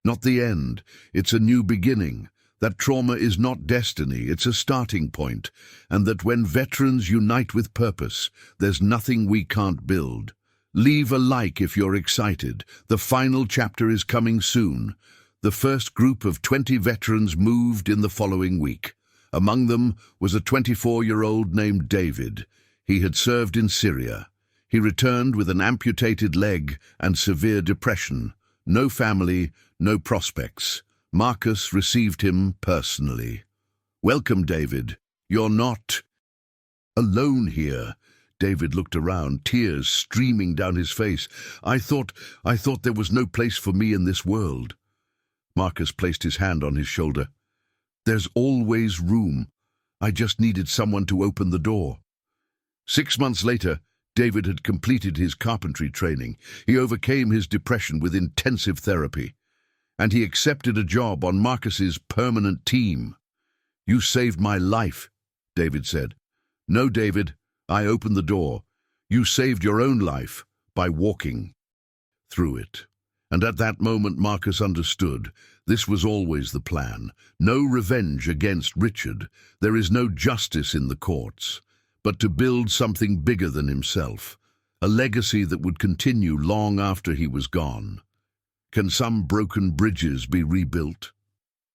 not the end. It's a new beginning. That trauma is not destiny. It's a starting point. And that when veterans unite with purpose, there's nothing we can't build. Leave a like if you're excited. The final chapter is coming soon." The first group of 20 veterans moved in the following week. Among them was a 24-year-old named David. He had served in Syria. He returned with an amputated leg and severe depression. No family, no prospects. Marcus received him personally. "Welcome, David. You're not alone here." David looked around, tears streaming down his face. I thought there was no place for me in this world." Marcus placed his hand on his shoulder. "There's always room. I just needed someone to open the door." 6 months later, David had completed his carpentry training. He overcame his depression with intensive therapy. And he accepted a job on Marcus's permanent team. "You saved my life," David said. "No, David, I opened the door. You saved your own life by walking through it." And at that moment Marcus understood. This was always the plan. No revenge against Richard. There is no justice in the courts. But to build something bigger than himself. A legacy that would continue long after he was gone. Can some broken bridges be rebuilt?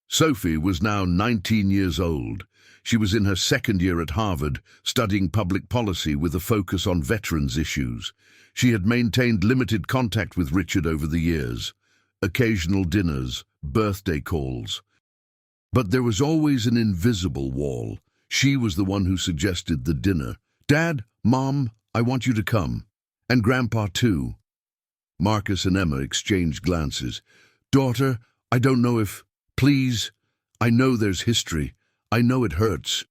Sophie was now 19 years old. She was in her second year at Harvard, studying public policy with a focus on veterans' issues. She had maintained limited contact with Richard over the years, occasional dinners, birthday calls. But there was always an invisible wall. She was the one who suggested the dinner. "Dad, Mom, I want you to come. And Grandpa too." Marcus and Emma exchanged glances. "Daughter, I don't know if... Please, I know there's history. I know it hurts.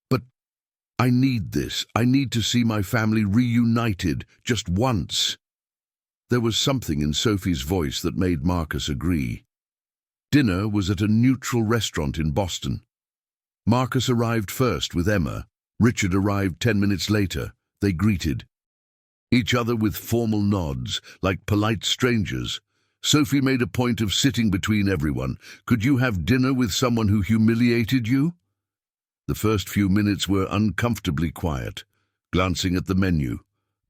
But I need this. I need to see my family reunited, just once. There was something in Sophie's voice that made Marcus agree. Dinner was at a neutral restaurant in Boston. Marcus arrived first with Emma. Richard arrived 10 minutes later. They greeted each other with formal nods, like polite strangers. Sophie made a point of sitting between everyone. Could you have dinner with someone who humiliated you? The first few minutes were uncomfortably quiet, glancing at the menu.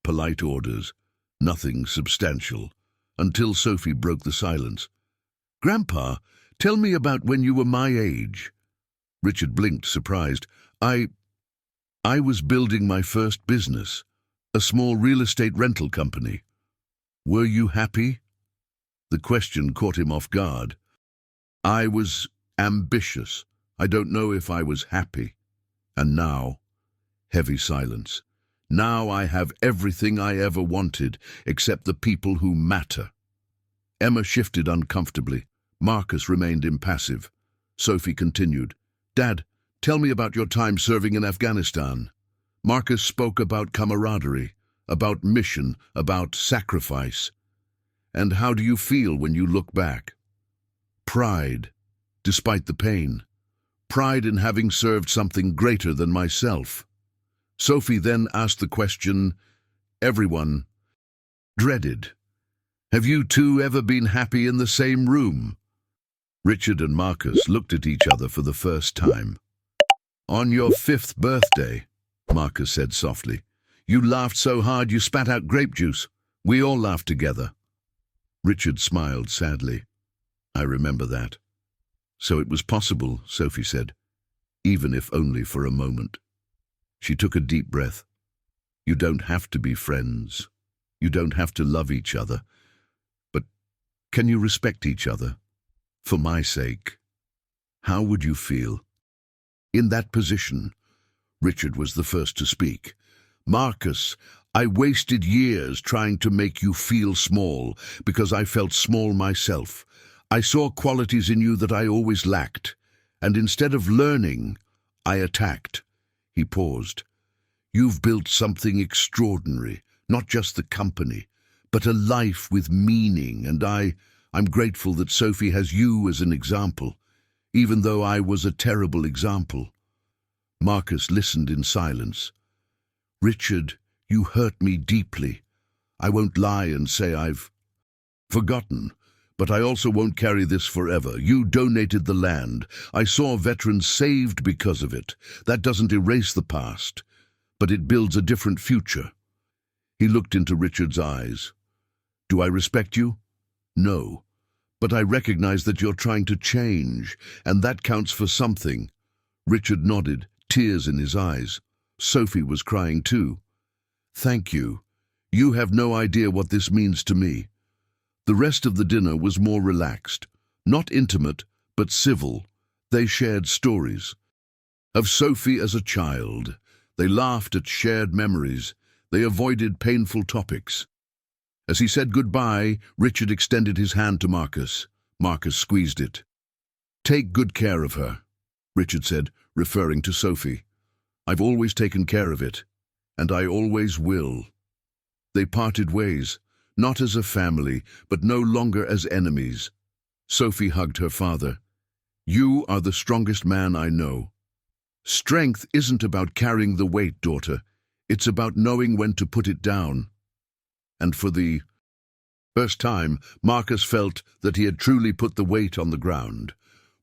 Polite orders, nothing substantial, until Sophie broke the silence. Grandpa, tell me about when you were my age. Richard blinked, surprised. I was building my first business, a small real estate rental company. Were you happy? The question caught him off guard. I was ambitious. I don't know if I was happy. And now, heavy silence. Now I have everything I ever wanted, except the people who matter. Emma shifted uncomfortably. Marcus remained impassive. Sophie continued. Dad, tell me about your time serving in Afghanistan. Marcus spoke about camaraderie, about mission, about sacrifice. And how do you feel when you look back? Pride, despite the pain. Pride in having served something greater than myself. Sophie then asked the question everyone dreaded. Have you two ever been happy in the same room? Richard and Marcus looked at each other for the first time. On your 5th birthday, Marcus said softly. You laughed so hard you spat out grape juice. We all laughed together. Richard smiled sadly. I remember that. So it was possible, Sophie said, even if only for a moment. She took a deep breath. You don't have to be friends. You don't have to love each other. But can you respect each other? For my sake. How would you feel? In that position, Richard was the first to speak. Marcus, I wasted years trying to make you feel small because I felt small myself. I saw qualities in you that I always lacked, and instead of learning, I attacked. He paused. You've built something extraordinary, not just the company, but a life with meaning, and I'm grateful that Sophie has you as an example, even though I was a terrible example. Marcus listened in silence. Richard, you hurt me deeply. I won't lie and say I've forgotten. But I also won't carry this forever. You donated the land. I saw veterans saved because of it. That doesn't erase the past, but it builds a different future. He looked into Richard's eyes. Do I respect you? No. But I recognize that you're trying to change, and that counts for something. Richard nodded, tears in his eyes. Sophie was crying too. Thank you. You have no idea what this means to me. The rest of the dinner was more relaxed, not intimate, but civil. They shared stories. Of Sophie as a child, they laughed at shared memories. They avoided painful topics. As he said goodbye, Richard extended his hand to Marcus. Marcus squeezed it. Take good care of her, Richard said, referring to Sophie. I've always taken care of it, and I always will. They parted ways. Not as a family, but no longer as enemies. Sophie hugged her father. You are the strongest man I know. Strength isn't about carrying the weight, daughter. It's about knowing when to put it down. And for the first time, Marcus felt that he had truly put the weight on the ground.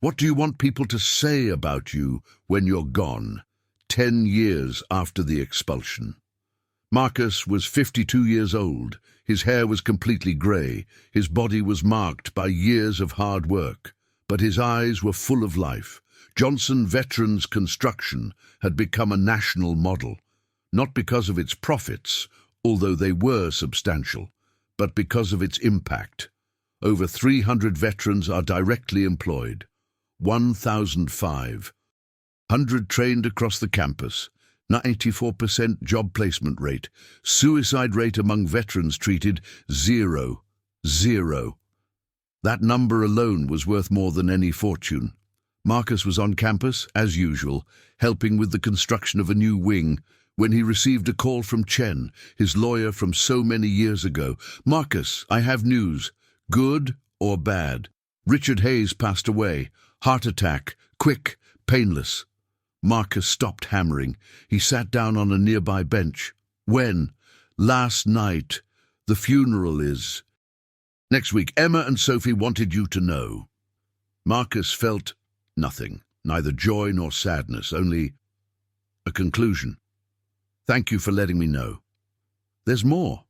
What do you want people to say about you when you're gone, 10 years after the expulsion? Marcus was 52 years old. His hair was completely grey. His body was marked by years of hard work. But his eyes were full of life. Johnson Veterans Construction had become a national model, not because of its profits, although they were substantial, but because of its impact. Over 300 veterans are directly employed. 1,005. 100 trained across the campus. 94% job placement rate. Suicide rate among veterans treated, 0. 0. That number alone was worth more than any fortune. Marcus was on campus, as usual, helping with the construction of a new wing, when he received a call from Chen, his lawyer from so many years ago. "Marcus, I have news. Good or bad? Richard Hayes passed away. Heart attack. Quick, painless." Marcus stopped hammering. He sat down on a nearby bench. "When?" "Last night. The funeral is next week. Emma and Sophie wanted you to know." Marcus felt nothing, neither joy nor sadness, only a conclusion. "Thank you for letting me know. There's more.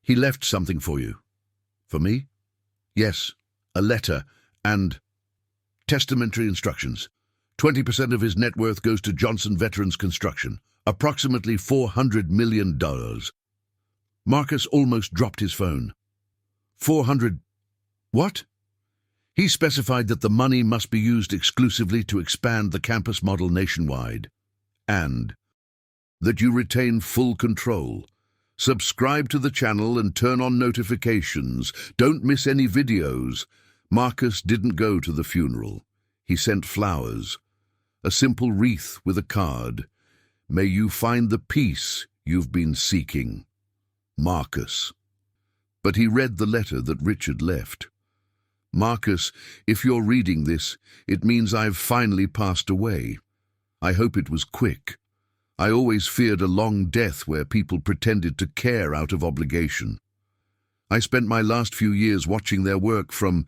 He left something for you." "For me?" "Yes, a letter and testamentary instructions. 20% of his net worth goes to Johnson Veterans Construction, approximately $400 million. Marcus almost dropped his phone. 400... What? He specified that the money must be used exclusively to expand the campus model nationwide, and that you retain full control. Subscribe to the channel and turn on notifications. Don't miss any videos. Marcus didn't go to the funeral. He sent flowers, a simple wreath with a card. "May you find the peace you've been seeking, Marcus." But he read the letter that Richard left. "Marcus, if you're reading this, it means I've finally passed away. I hope it was quick. I always feared a long death where people pretended to care out of obligation. I spent my last few years watching their work from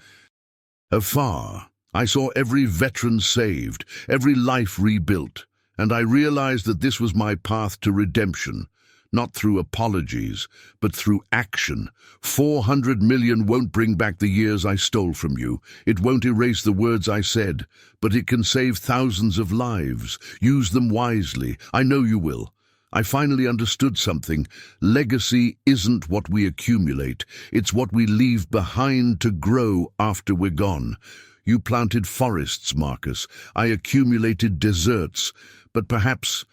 afar. I saw every veteran saved, every life rebuilt, and I realized that this was my path to redemption, not through apologies, but through action. 400 million won't bring back the years I stole from you. It won't erase the words I said, but it can save thousands of lives. Use them wisely. I know you will. I finally understood something. Legacy isn't what we accumulate. It's what we leave behind to grow after we're gone. You planted forests, Marcus. I accumulated deserts. But perhaps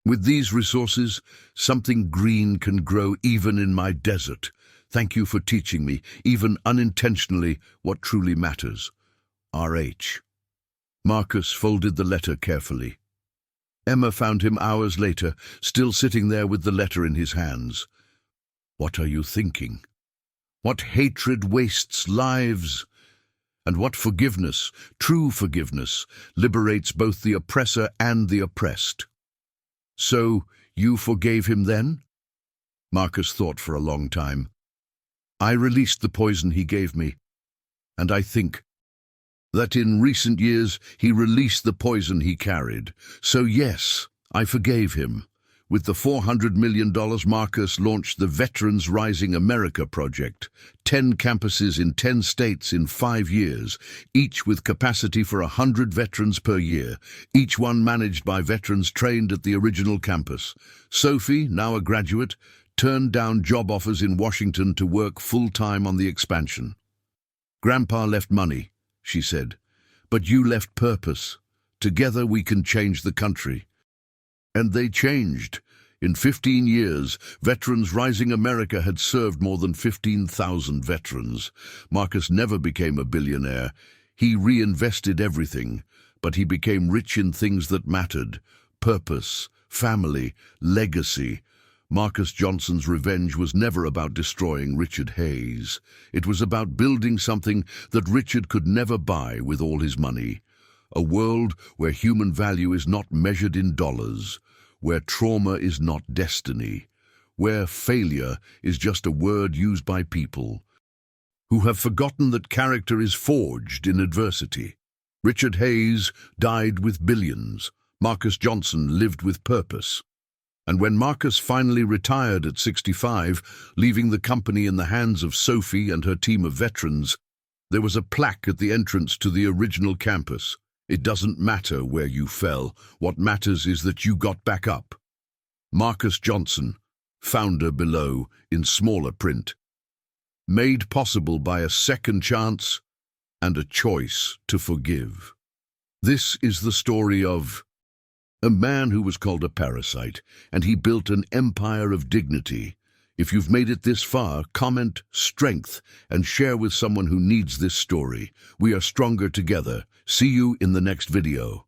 with these resources, something green can grow even in my desert. Thank you for teaching me, even unintentionally, what truly matters. R.H." Marcus folded the letter carefully. Emma found him hours later, still sitting there with the letter in his hands. "What are you thinking? What hatred wastes lives? And what forgiveness, true forgiveness, liberates both the oppressor and the oppressed?" "So, you forgave him then?" Marcus thought for a long time. "I released the poison he gave me, and I think that in recent years he released the poison he carried. So yes, I forgave him. With the $400 million, Marcus launched the Veterans Rising America project, 10 campuses in 10 states in 5 years, each with capacity for 100 veterans per year, each one managed by veterans trained at the original campus. Sophie, now a graduate, turned down job offers in Washington to work full-time on the expansion. "Grandpa left money," she said, "but you left purpose. Together we can change the country." And they changed. In 15 years, Veterans Rising America had served more than 15,000 veterans. Marcus never became a billionaire. He reinvested everything, but he became rich in things that mattered: purpose, family, legacy. Marcus Johnson's revenge was never about destroying Richard Hayes. It was about building something that Richard could never buy with all his money. A world where human value is not measured in dollars, where trauma is not destiny, where failure is just a word used by people who have forgotten that character is forged in adversity. Richard Hayes died with billions. Marcus Johnson lived with purpose. And when Marcus finally retired at 65, leaving the company in the hands of Sophie and her team of veterans, there was a plaque at the entrance to the original campus. "It doesn't matter where you fell. What matters is that you got back up. Marcus Johnson, founder," below, in smaller print. "Made possible by a second chance and a choice to forgive." This is the story of a man who was called a parasite, and he built an empire of dignity. If you've made it this far, comment strength and share with someone who needs this story. We are stronger together. See you in the next video.